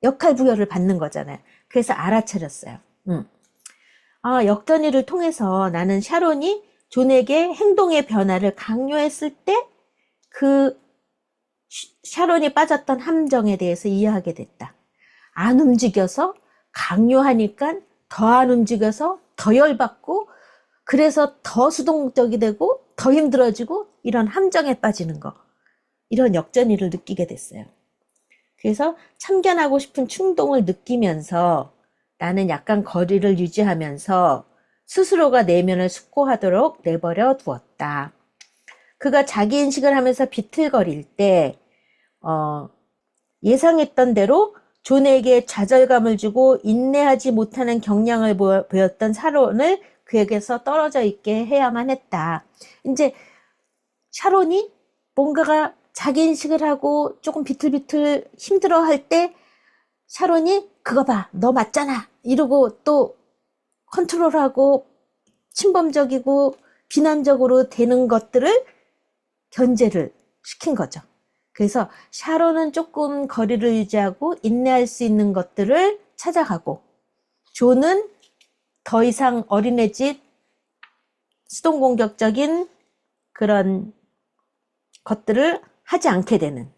역할 부여를 받는 거잖아요. 그래서 알아차렸어요. 역전이를 통해서 나는 샤론이 존에게 행동의 변화를 강요했을 때 그 샤론이 빠졌던 함정에 대해서 이해하게 됐다. 안 움직여서 강요하니까 더 안 움직여서 더 열받고 그래서 더 수동적이 되고 더 힘들어지고 이런 함정에 빠지는 거. 이런 역전이를 느끼게 됐어요. 그래서 참견하고 싶은 충동을 느끼면서 나는 약간 거리를 유지하면서 스스로가 내면을 숙고하도록 내버려 두었다. 그가 자기 인식을 하면서 비틀거릴 때 예상했던 대로 존에게 좌절감을 주고 인내하지 못하는 경향을 보였던 샤론을 그에게서 떨어져 있게 해야만 했다. 이제 샤론이 뭔가가 자기 인식을 하고 조금 비틀비틀 힘들어할 때 샤론이 그거 봐, 너 맞잖아 이러고 또 컨트롤하고 침범적이고 비난적으로 되는 것들을 견제를 시킨 거죠. 그래서 샤론은 조금 거리를 유지하고 인내할 수 있는 것들을 찾아가고 존은 더 이상 어린애 짓 수동 공격적인 그런 것들을 하지 않게 되는.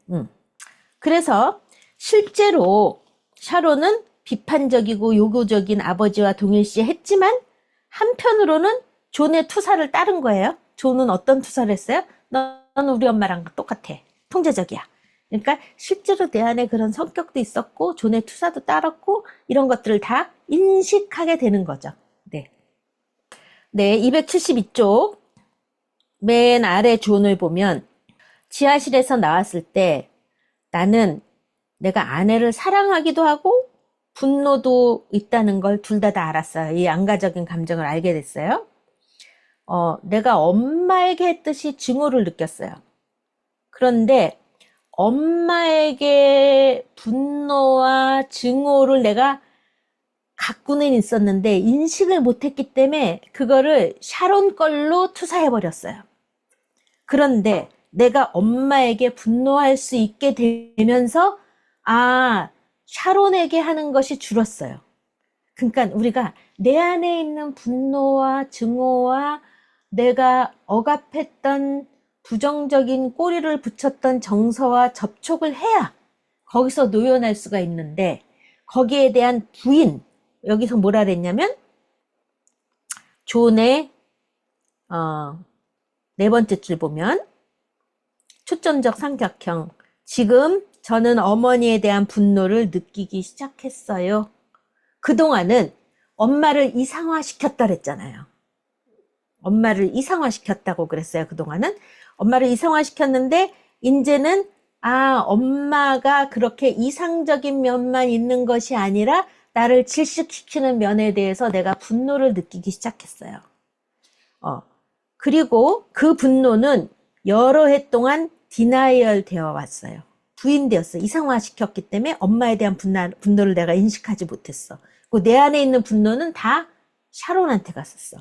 그래서 실제로 샤론은 비판적이고 요구적인 아버지와 동일시했지만 한편으로는 존의 투사를 따른 거예요. 존은 어떤 투사를 했어요? 넌 우리 엄마랑 똑같아. 통제적이야. 그러니까 실제로 내 안에 그런 성격도 있었고 존의 투사도 따랐고 이런 것들을 다 인식하게 되는 거죠. 네. 네, 272쪽 맨 아래 존을 보면 지하실에서 나왔을 때 나는 내가 아내를 사랑하기도 하고 분노도 있다는 걸 둘 다 알았어요. 이 양가적인 감정을 알게 됐어요. 내가 엄마에게 했듯이 증오를 느꼈어요. 그런데 엄마에게 분노와 증오를 내가 갖고는 있었는데 인식을 못했기 때문에 그거를 샤론 걸로 투사해버렸어요. 그런데 내가 엄마에게 분노할 수 있게 되면서 샤론에게 하는 것이 줄었어요. 그러니까 우리가 내 안에 있는 분노와 증오와 내가 억압했던 부정적인 꼬리를 붙였던 정서와 접촉을 해야 거기서 노연할 수가 있는데 거기에 대한 부인, 여기서 뭐라 그랬냐면 존의 네 번째 줄 보면 초점적 삼각형, 지금 저는 어머니에 대한 분노를 느끼기 시작했어요. 그동안은 엄마를 이상화시켰다 그랬잖아요. 엄마를 이상화시켰다고 그랬어요. 그동안은 엄마를 이상화시켰는데 이제는 엄마가 그렇게 이상적인 면만 있는 것이 아니라 나를 질식시키는 면에 대해서 내가 분노를 느끼기 시작했어요. 그리고 그 분노는 여러 해 동안 디나이얼 되어 왔어요. 부인되었어. 이상화시켰기 때문에 엄마에 대한 분노를 내가 인식하지 못했어. 내 안에 있는 분노는 다 샤론한테 갔었어.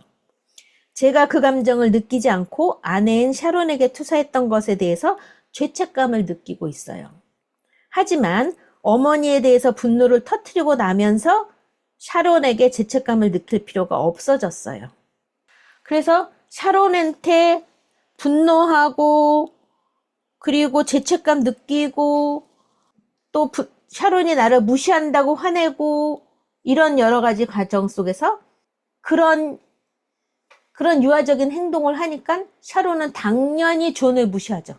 제가 그 감정을 느끼지 않고 아내인 샤론에게 투사했던 것에 대해서 죄책감을 느끼고 있어요. 하지만 어머니에 대해서 분노를 터뜨리고 나면서 샤론에게 죄책감을 느낄 필요가 없어졌어요. 그래서 샤론한테 분노하고 그리고 죄책감 느끼고 또 샤론이 나를 무시한다고 화내고 이런 여러 가지 과정 속에서 그런 유아적인 행동을 하니까 샤론은 당연히 존을 무시하죠.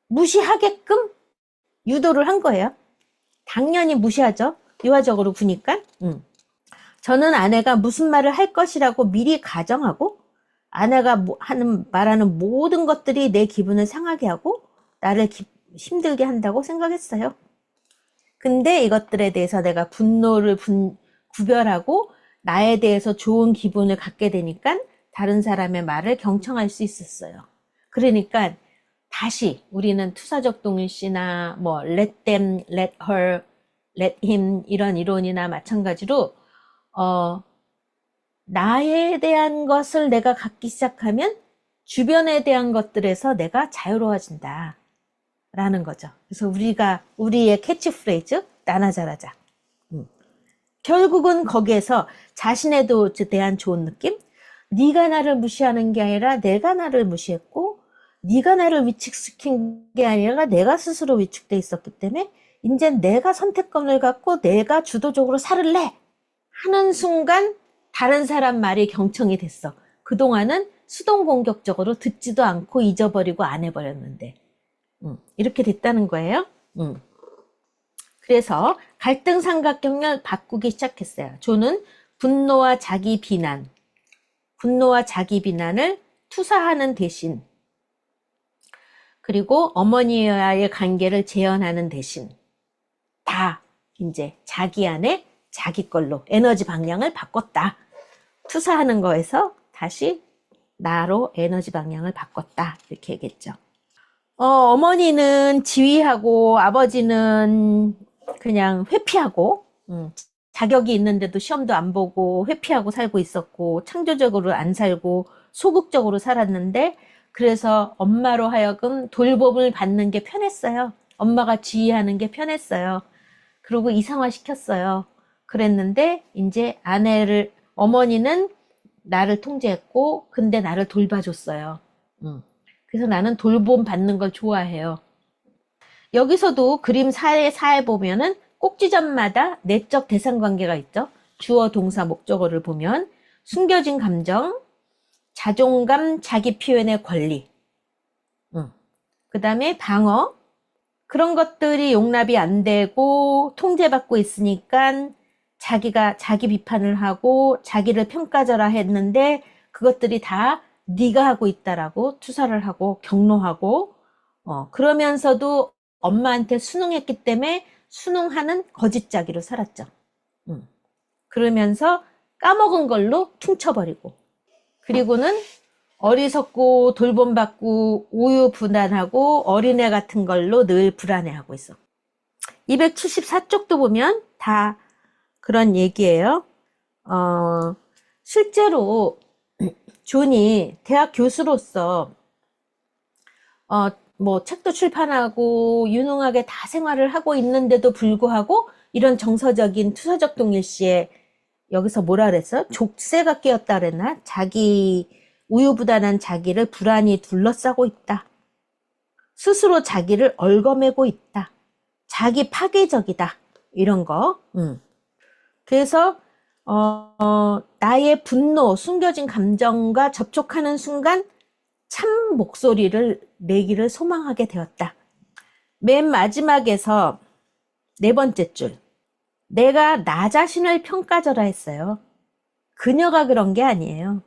무시하게끔 유도를 한 거예요. 당연히 무시하죠. 유아적으로 구니까. 저는 아내가 무슨 말을 할 것이라고 미리 가정하고 아내가 말하는 모든 것들이 내 기분을 상하게 하고 나를 힘들게 한다고 생각했어요. 근데 이것들에 대해서 내가 분노를 구별하고 나에 대해서 좋은 기분을 갖게 되니까 다른 사람의 말을 경청할 수 있었어요. 그러니까 다시 우리는 투사적 동일시나 let them, let her, let him 이런 이론이나 마찬가지로 나에 대한 것을 내가 갖기 시작하면 주변에 대한 것들에서 내가 자유로워진다 라는 거죠. 그래서 우리의 캐치프레이즈 나나 잘하자. 결국은 거기에서 자신에 대한 좋은 느낌, 네가 나를 무시하는 게 아니라 내가 나를 무시했고 네가 나를 위축시킨 게 아니라 내가 스스로 위축돼 있었기 때문에 이제 내가 선택권을 갖고 내가 주도적으로 살을 내 하는 순간 다른 사람 말이 경청이 됐어. 그동안은 수동 공격적으로 듣지도 않고 잊어버리고 안 해버렸는데 이렇게 됐다는 거예요. 그래서 갈등 삼각형을 바꾸기 시작했어요. 존은 분노와 자기 비난을 투사하는 대신 그리고 어머니와의 관계를 재현하는 대신 다 이제 자기 안에 자기 걸로 에너지 방향을 바꿨다. 투사하는 거에서 다시 나로 에너지 방향을 바꿨다. 이렇게 얘기했죠. 어머니는 지휘하고 아버지는 그냥 회피하고 자격이 있는데도 시험도 안 보고 회피하고 살고 있었고 창조적으로 안 살고 소극적으로 살았는데 그래서 엄마로 하여금 돌봄을 받는 게 편했어요. 엄마가 지휘하는 게 편했어요. 그리고 이상화시켰어요. 그랬는데 이제 어머니는 나를 통제했고, 근데 나를 돌봐줬어요. 그래서 나는 돌봄 받는 걸 좋아해요. 여기서도 그림 4에 보면은 꼭 지점마다 내적 대상 관계가 있죠. 주어, 동사, 목적어를 보면 숨겨진 감정, 자존감, 자기 표현의 권리, 그 다음에 방어, 그런 것들이 용납이 안 되고 통제받고 있으니까 자기가 자기 비판을 하고 자기를 평가절하 했는데 그것들이 다 네가 하고 있다라고 투사를 하고 경로하고 그러면서도 엄마한테 순응했기 때문에 순응하는 거짓자기로 살았죠. 그러면서 까먹은 걸로 퉁쳐버리고, 그리고는 어리석고 돌봄받고 우유부단하고 어린애 같은 걸로 늘 불안해하고 있어. 274쪽도 보면 다 그런 얘기예요. 실제로 존이 대학 교수로서 뭐 책도 출판하고 유능하게 다 생활을 하고 있는데도 불구하고 이런 정서적인 투사적 동일시에 여기서 뭐라 그랬어? 족쇄가 끼었다 그랬나? 자기 우유부단한 자기를 불안이 둘러싸고 있다. 스스로 자기를 얽어매고 있다. 자기 파괴적이다. 이런 거. 그래서 나의 분노, 숨겨진 감정과 접촉하는 순간 참 목소리를 내기를 소망하게 되었다. 맨 마지막에서 4번째 줄. 내가 나 자신을 평가절하했어요. 그녀가 그런 게 아니에요.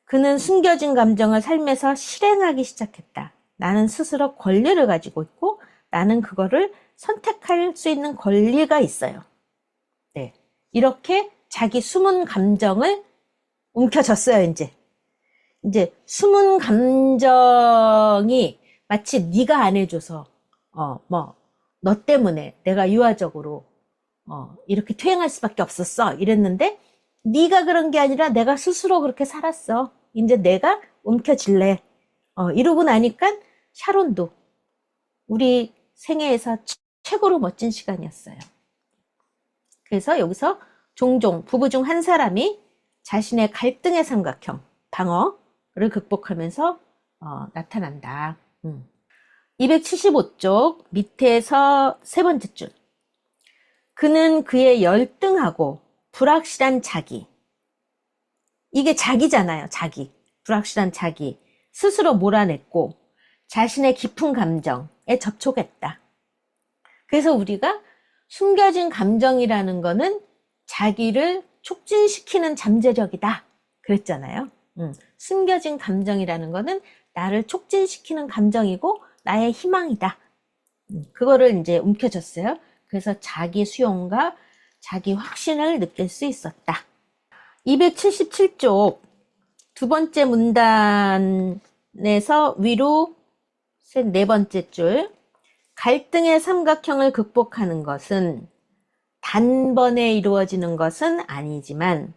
그는 숨겨진 감정을 삶에서 실행하기 시작했다. 나는 스스로 권리를 가지고 있고 나는 그거를 선택할 수 있는 권리가 있어요. 네, 이렇게 자기 숨은 감정을 움켜졌어요. 이제 숨은 감정이 마치 네가 안 해줘서 너 때문에 내가 유아적으로 이렇게 퇴행할 수밖에 없었어 이랬는데 네가 그런 게 아니라 내가 스스로 그렇게 살았어. 이제 내가 움켜질래. 이러고 나니까 샤론도 우리 생애에서 최고로 멋진 시간이었어요. 그래서 여기서 종종 부부 중 한 사람이 자신의 갈등의 삼각형, 방어를 극복하면서 나타난다. 275쪽 밑에서 3번째 줄. 그는 그의 열등하고 불확실한 자기. 이게 자기잖아요. 자기. 불확실한 자기. 스스로 몰아냈고 자신의 깊은 감정에 접촉했다. 그래서 우리가 숨겨진 감정이라는 거는 자기를 촉진시키는 잠재력이다. 그랬잖아요. 숨겨진 감정이라는 거는 나를 촉진시키는 감정이고 나의 희망이다. 그거를 이제 움켜졌어요. 그래서 자기 수용과 자기 확신을 느낄 수 있었다. 277쪽 2번째 문단에서 위로 4번째 줄. 갈등의 삼각형을 극복하는 것은 단번에 이루어지는 것은 아니지만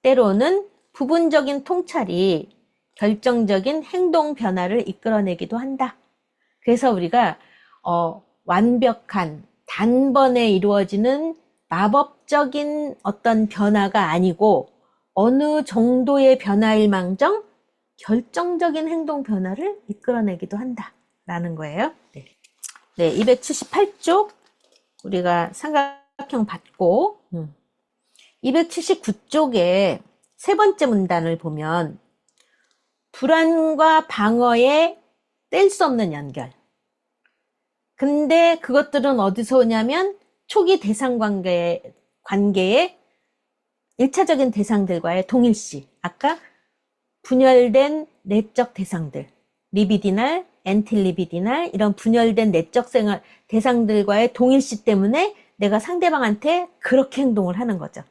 때로는 부분적인 통찰이 결정적인 행동 변화를 이끌어내기도 한다. 그래서 우리가 완벽한 단번에 이루어지는 마법적인 어떤 변화가 아니고 어느 정도의 변화일 망정 결정적인 행동 변화를 이끌어내기도 한다라는 거예요. 네, 278쪽 우리가 삼각형 받고 279쪽에 3번째 문단을 보면 불안과 방어에 뗄 수 없는 연결. 근데 그것들은 어디서 오냐면 초기 대상 관계의 1차적인 대상들과의 동일시. 아까 분열된 내적 대상들, 리비디날, 엔틸리비디날 이런 분열된 내적 대상들과의 동일시 때문에 내가 상대방한테 그렇게 행동을 하는 거죠.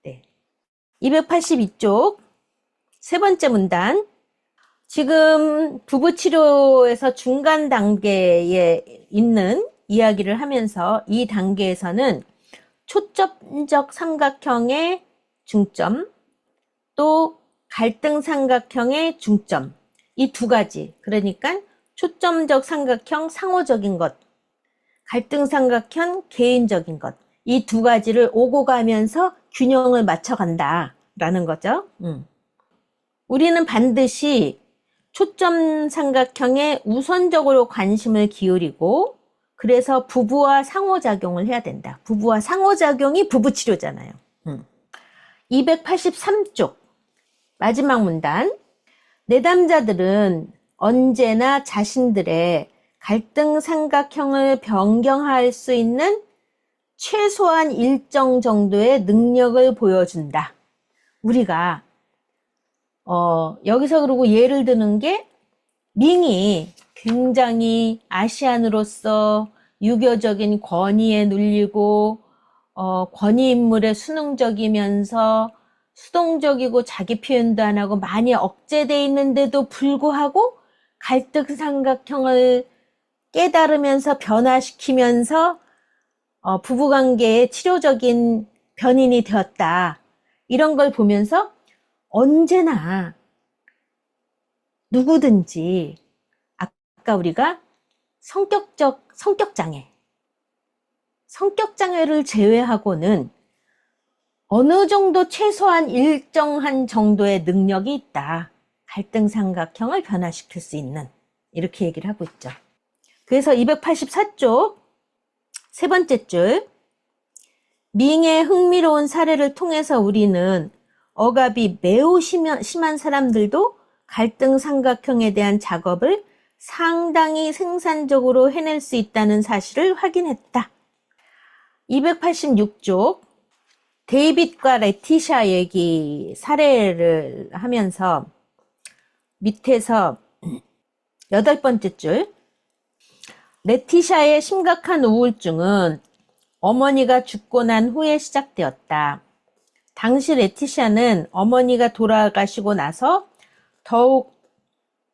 네. 282쪽 3번째 문단. 지금 부부치료에서 중간 단계에 있는 이야기를 하면서 이 단계에서는 초점적 삼각형의 중점, 또 갈등 삼각형의 중점, 이 두 가지. 그러니까 초점적 삼각형 상호적인 것, 갈등 삼각형 개인적인 것, 이 두 가지를 오고 가면서 균형을 맞춰간다 라는 거죠. 우리는 반드시 초점 삼각형에 우선적으로 관심을 기울이고 그래서 부부와 상호작용을 해야 된다. 부부와 상호작용이 부부치료잖아요. 283쪽 마지막 문단. 내담자들은 언제나 자신들의 갈등 삼각형을 변경할 수 있는 최소한 일정 정도의 능력을 보여준다. 우리가 여기서 그리고 예를 드는 게 밍이 굉장히 아시안으로서 유교적인 권위에 눌리고 권위 인물에 수능적이면서 수동적이고 자기 표현도 안 하고 많이 억제돼 있는데도 불구하고 갈등 삼각형을 깨달으면서 변화시키면서 부부관계의 치료적인 변인이 되었다. 이런 걸 보면서 언제나 누구든지 아까 우리가 성격장애를 제외하고는 어느 정도 최소한 일정한 정도의 능력이 있다. 갈등 삼각형을 변화시킬 수 있는 이렇게 얘기를 하고 있죠. 그래서 284쪽 세 번째 줄 밍의 흥미로운 사례를 통해서 우리는 억압이 매우 심한 사람들도 갈등 삼각형에 대한 작업을 상당히 생산적으로 해낼 수 있다는 사실을 확인했다. 286쪽 데이빗과 레티샤 얘기 사례를 하면서 밑에서 8번째 줄 레티샤의 심각한 우울증은 어머니가 죽고 난 후에 시작되었다. 당시 레티샤는 어머니가 돌아가시고 나서 더욱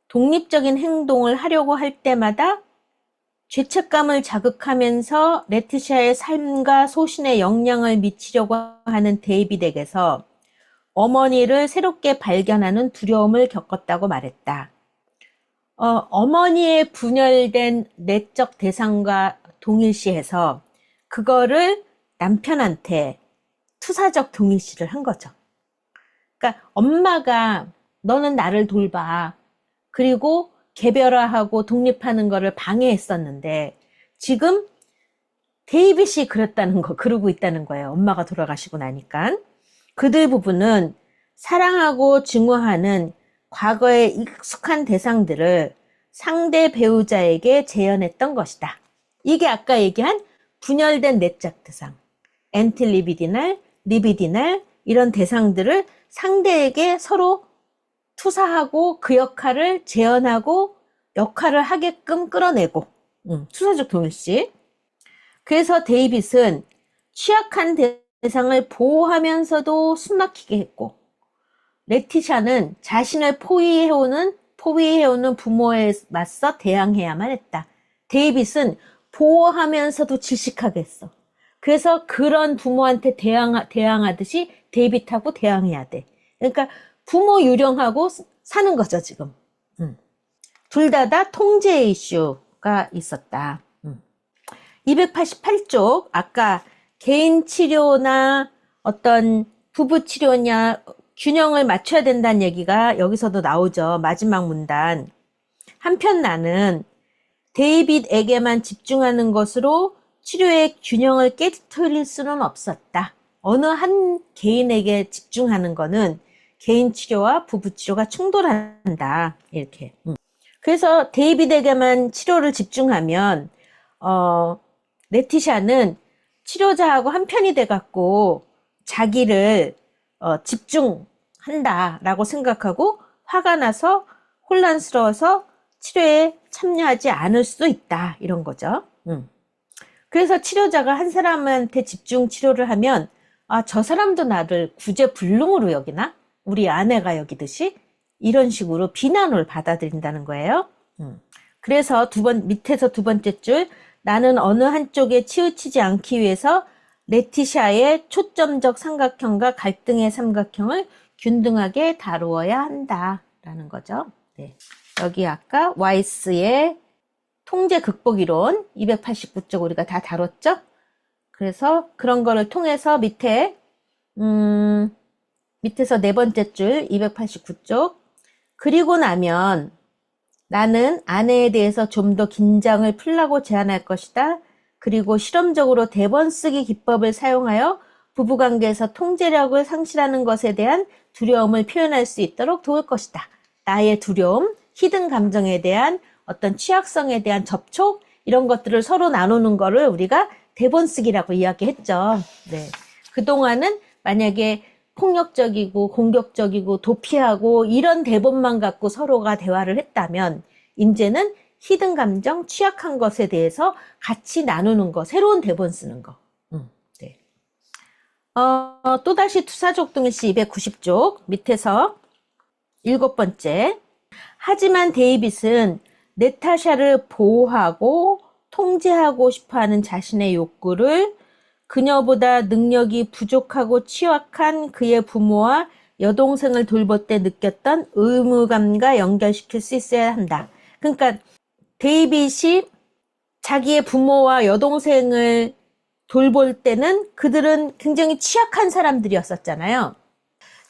독립적인 행동을 하려고 할 때마다 죄책감을 자극하면서 레티샤의 삶과 소신에 영향을 미치려고 하는 데이빗에게서 어머니를 새롭게 발견하는 두려움을 겪었다고 말했다. 어머니의 분열된 내적 대상과 동일시해서 그거를 남편한테 투사적 동일시를 한 거죠. 그러니까 엄마가 너는 나를 돌봐. 그리고 개별화하고 독립하는 거를 방해했었는데 지금 데이빗이 그러고 있다는 거예요. 엄마가 돌아가시고 나니까. 그들 부부는 사랑하고 증오하는 과거의 익숙한 대상들을 상대 배우자에게 재현했던 것이다. 이게 아까 얘기한 분열된 내적 대상, 엔틸리비디날, 리비디날 이런 대상들을 상대에게 서로 투사하고 그 역할을 재현하고 역할을 하게끔 끌어내고 투사적 동일시. 그래서 데이빗은 취약한 대상을 보호하면서도 숨막히게 했고 레티샤는 자신을 포위해오는 부모에 맞서 대항해야만 했다. 데이빗은 보호하면서도 질식하게 했어. 그래서 그런 부모한테 대항하듯이 데이빗하고 대항해야 돼. 그러니까 부모 유령하고 사는 거죠, 지금. 둘 다 통제 이슈가 있었다. 288쪽, 아까 개인 치료나 어떤 부부 치료냐, 균형을 맞춰야 된다는 얘기가 여기서도 나오죠. 마지막 문단. 한편 나는 데이빗에게만 집중하는 것으로 치료의 균형을 깨뜨릴 수는 없었다. 어느 한 개인에게 집중하는 거는 개인 치료와 부부 치료가 충돌한다. 이렇게. 그래서 데이빗에게만 치료를 집중하면 레티샤는 치료자하고 한편이 돼갖고 자기를 집중한다라고 생각하고 화가 나서 혼란스러워서 치료에 참여하지 않을 수도 있다. 이런 거죠. 그래서 치료자가 한 사람한테 집중 치료를 하면 저 사람도 나를 구제불능으로 여기나? 우리 아내가 여기듯이? 이런 식으로 비난을 받아들인다는 거예요. 그래서 밑에서 두 번째 줄 나는 어느 한쪽에 치우치지 않기 위해서 레티샤의 초점적 삼각형과 갈등의 삼각형을 균등하게 다루어야 한다라는 거죠. 네. 여기 아까 와이스의 통제 극복 이론 289쪽 우리가 다 다뤘죠? 그래서 그런 거를 통해서 밑에 밑에서 네 번째 줄 289쪽. 그리고 나면 나는 아내에 대해서 좀 더 긴장을 풀라고 제안할 것이다. 그리고 실험적으로 대본 쓰기 기법을 사용하여 부부관계에서 통제력을 상실하는 것에 대한 두려움을 표현할 수 있도록 도울 것이다. 나의 두려움, 히든 감정에 대한 어떤 취약성에 대한 접촉, 이런 것들을 서로 나누는 거를 우리가 대본 쓰기라고 이야기했죠. 네. 그동안은 만약에 폭력적이고 공격적이고 도피하고 이런 대본만 갖고 서로가 대화를 했다면 이제는 히든 감정, 취약한 것에 대해서 같이 나누는 거, 새로운 대본 쓰는 거. 네. 또다시 투사적 동일시 290쪽 밑에서 일곱 번째. 하지만 데이빗은 네타샤를 보호하고 통제하고 싶어하는 자신의 욕구를 그녀보다 능력이 부족하고 취약한 그의 부모와 여동생을 돌볼 때 느꼈던 의무감과 연결시킬 수 있어야 한다. 그러니까 데이빗이 자기의 부모와 여동생을 돌볼 때는 그들은 굉장히 취약한 사람들이었었잖아요.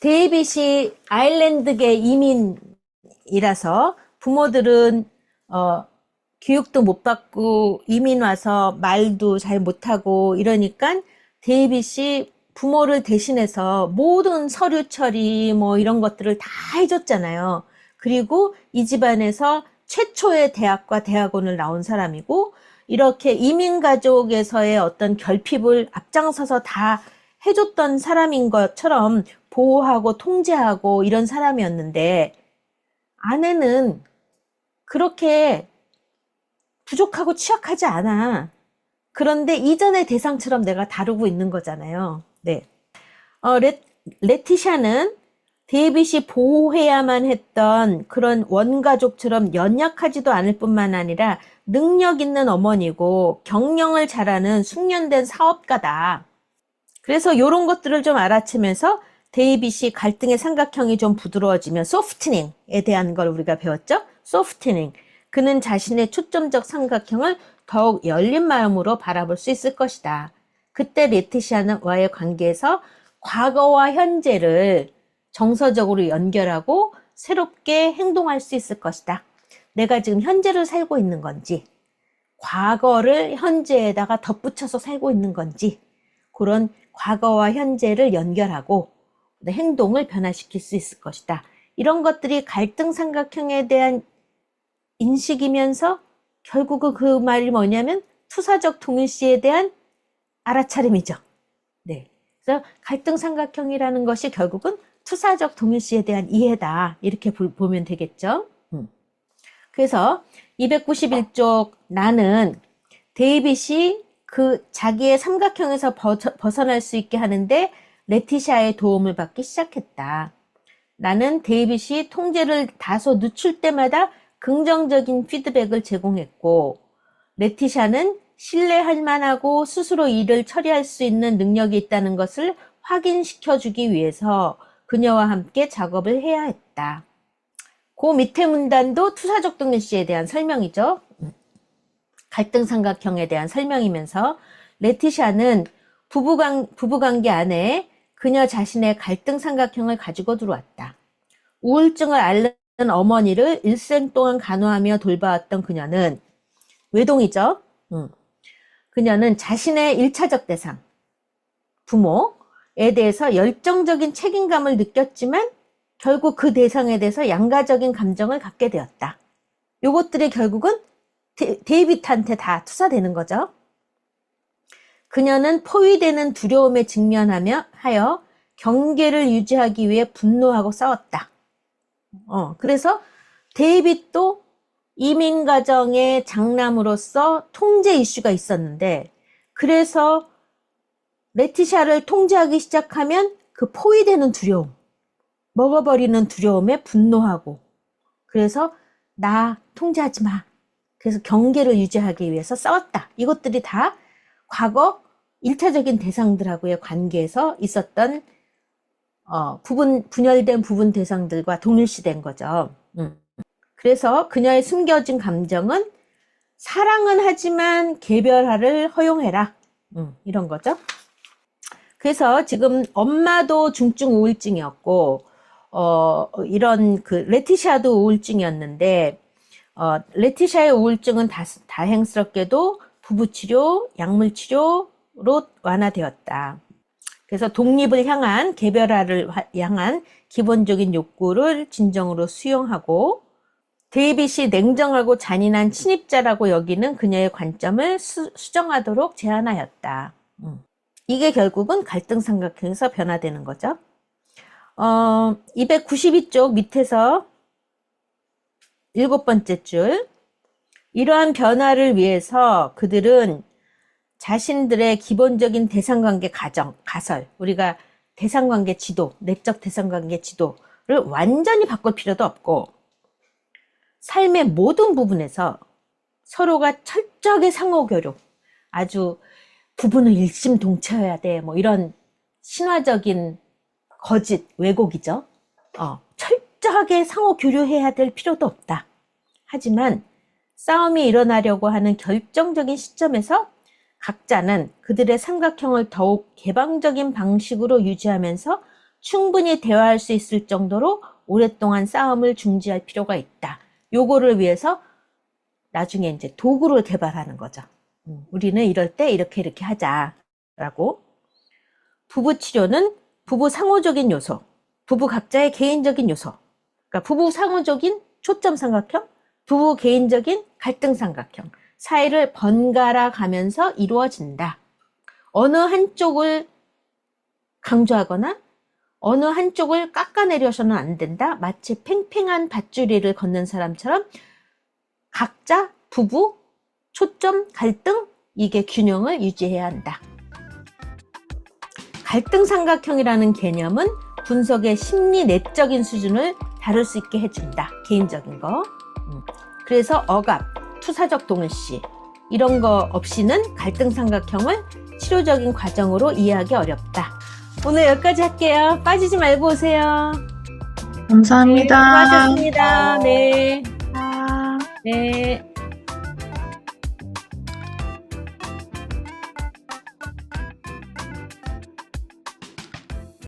데이빗이 아일랜드계 이민이라서 부모들은 교육도 못 받고 이민 와서 말도 잘 못하고 이러니까 데이빗이 부모를 대신해서 모든 서류 처리 뭐 이런 것들을 다 해줬잖아요. 그리고 이 집안에서 최초의 대학과 대학원을 나온 사람이고 이렇게 이민 가족에서의 어떤 결핍을 앞장서서 다 해줬던 사람인 것처럼 보호하고 통제하고 이런 사람이었는데 아내는 그렇게 부족하고 취약하지 않아. 그런데 이전의 대상처럼 내가 다루고 있는 거잖아요. 네. 레티샤는 데이빗이 보호해야만 했던 그런 원가족처럼 연약하지도 않을 뿐만 아니라 능력 있는 어머니고 경영을 잘하는 숙련된 사업가다. 그래서 이런 것들을 좀 알아채면서 데이빗이 갈등의 삼각형이 좀 부드러워지면 소프트닝에 대한 걸 우리가 배웠죠? 소프트닝. 그는 자신의 초점적 삼각형을 더욱 열린 마음으로 바라볼 수 있을 것이다. 그때 레티시아와의 관계에서 과거와 현재를 정서적으로 연결하고 새롭게 행동할 수 있을 것이다. 내가 지금 현재를 살고 있는 건지 과거를 현재에다가 덧붙여서 살고 있는 건지 그런 과거와 현재를 연결하고 행동을 변화시킬 수 있을 것이다. 이런 것들이 갈등 삼각형에 대한 인식이면서 결국은 그 말이 뭐냐면 투사적 동일시에 대한 알아차림이죠. 네. 그래서 갈등 삼각형이라는 것이 결국은 투사적 동일시에 대한 이해다. 이렇게 보면 되겠죠. 그래서 291쪽 나는 데이빗이 그 자기의 삼각형에서 벗어날 수 있게 하는데 레티샤의 도움을 받기 시작했다. 나는 데이빗이 통제를 다소 늦출 때마다 긍정적인 피드백을 제공했고 레티샤는 신뢰할 만하고 스스로 일을 처리할 수 있는 능력이 있다는 것을 확인시켜주기 위해서 그녀와 함께 작업을 해야 했다. 그 밑에 문단도 투사적 동일시에 대한 설명이죠. 갈등 삼각형에 대한 설명이면서 레티샤는 부부관계 안에 그녀 자신의 갈등 삼각형을 가지고 들어왔다. 우울증을 앓는 어머니를 일생 동안 간호하며 돌봐왔던 그녀는 외동이죠. 그녀는 자신의 1차적 대상, 부모에 대해서 열정적인 책임감을 느꼈지만 결국 그 대상에 대해서 양가적인 감정을 갖게 되었다. 요것들이 결국은 데이빗한테 다 투사되는 거죠. 그녀는 포위되는 두려움에 직면하여 경계를 유지하기 위해 분노하고 싸웠다. 그래서 데이빗도 이민가정의 장남으로서 통제 이슈가 있었는데 그래서 레티샤를 통제하기 시작하면 그 포위되는 두려움, 먹어버리는 두려움에 분노하고 그래서 나 통제하지 마. 그래서 경계를 유지하기 위해서 싸웠다. 이것들이 다 과거 1차적인 대상들하고의 관계에서 있었던 분열된 부분 대상들과 동일시된 거죠. 그래서 그녀의 숨겨진 감정은 사랑은 하지만 개별화를 허용해라. 이런 거죠. 그래서 지금 엄마도 중증 우울증이었고, 이런 레티샤도 우울증이었는데, 레티샤의 우울증은 다행스럽게도 부부치료, 약물치료로 완화되었다. 그래서 독립을 향한, 개별화를 향한 기본적인 욕구를 진정으로 수용하고, 데이빗이 냉정하고 잔인한 침입자라고 여기는 그녀의 관점을 수정하도록 제안하였다. 이게 결국은 갈등 삼각형에서 변화되는 거죠. 292쪽 밑에서 7번째 줄. 이러한 변화를 위해서 그들은 자신들의 기본적인 대상관계 가설, 우리가 대상관계 지도, 내적 대상관계 지도를 완전히 바꿀 필요도 없고, 삶의 모든 부분에서 서로가 철저하게 상호교류, 아주 부부는 일심동체여야 돼, 뭐 이런 신화적인 거짓, 왜곡이죠. 철저하게 상호교류해야 될 필요도 없다. 하지만 싸움이 일어나려고 하는 결정적인 시점에서 각자는 그들의 삼각형을 더욱 개방적인 방식으로 유지하면서 충분히 대화할 수 있을 정도로 오랫동안 싸움을 중지할 필요가 있다. 요거를 위해서 나중에 이제 도구를 개발하는 거죠. 우리는 이럴 때 이렇게 하자라고. 부부 치료는 부부 상호적인 요소, 부부 각자의 개인적인 요소, 그러니까 부부 상호적인 초점 삼각형, 부부 개인적인 갈등 삼각형 사이를 번갈아 가면서 이루어진다. 어느 한쪽을 강조하거나 어느 한쪽을 깎아내려서는 안 된다. 마치 팽팽한 밧줄이를 걷는 사람처럼 각자 부부, 초점, 갈등, 이게 균형을 유지해야 한다. 갈등 삼각형이라는 개념은 분석의 심리 내적인 수준을 다룰 수 있게 해준다. 개인적인 거. 그래서 억압, 투사적 동일시 이런 거 없이는 갈등 삼각형을 치료적인 과정으로 이해하기 어렵다. 오늘 여기까지 할게요. 빠지지 말고 오세요. 감사합니다. 네, 수고하셨습니다. 네. 아. 네.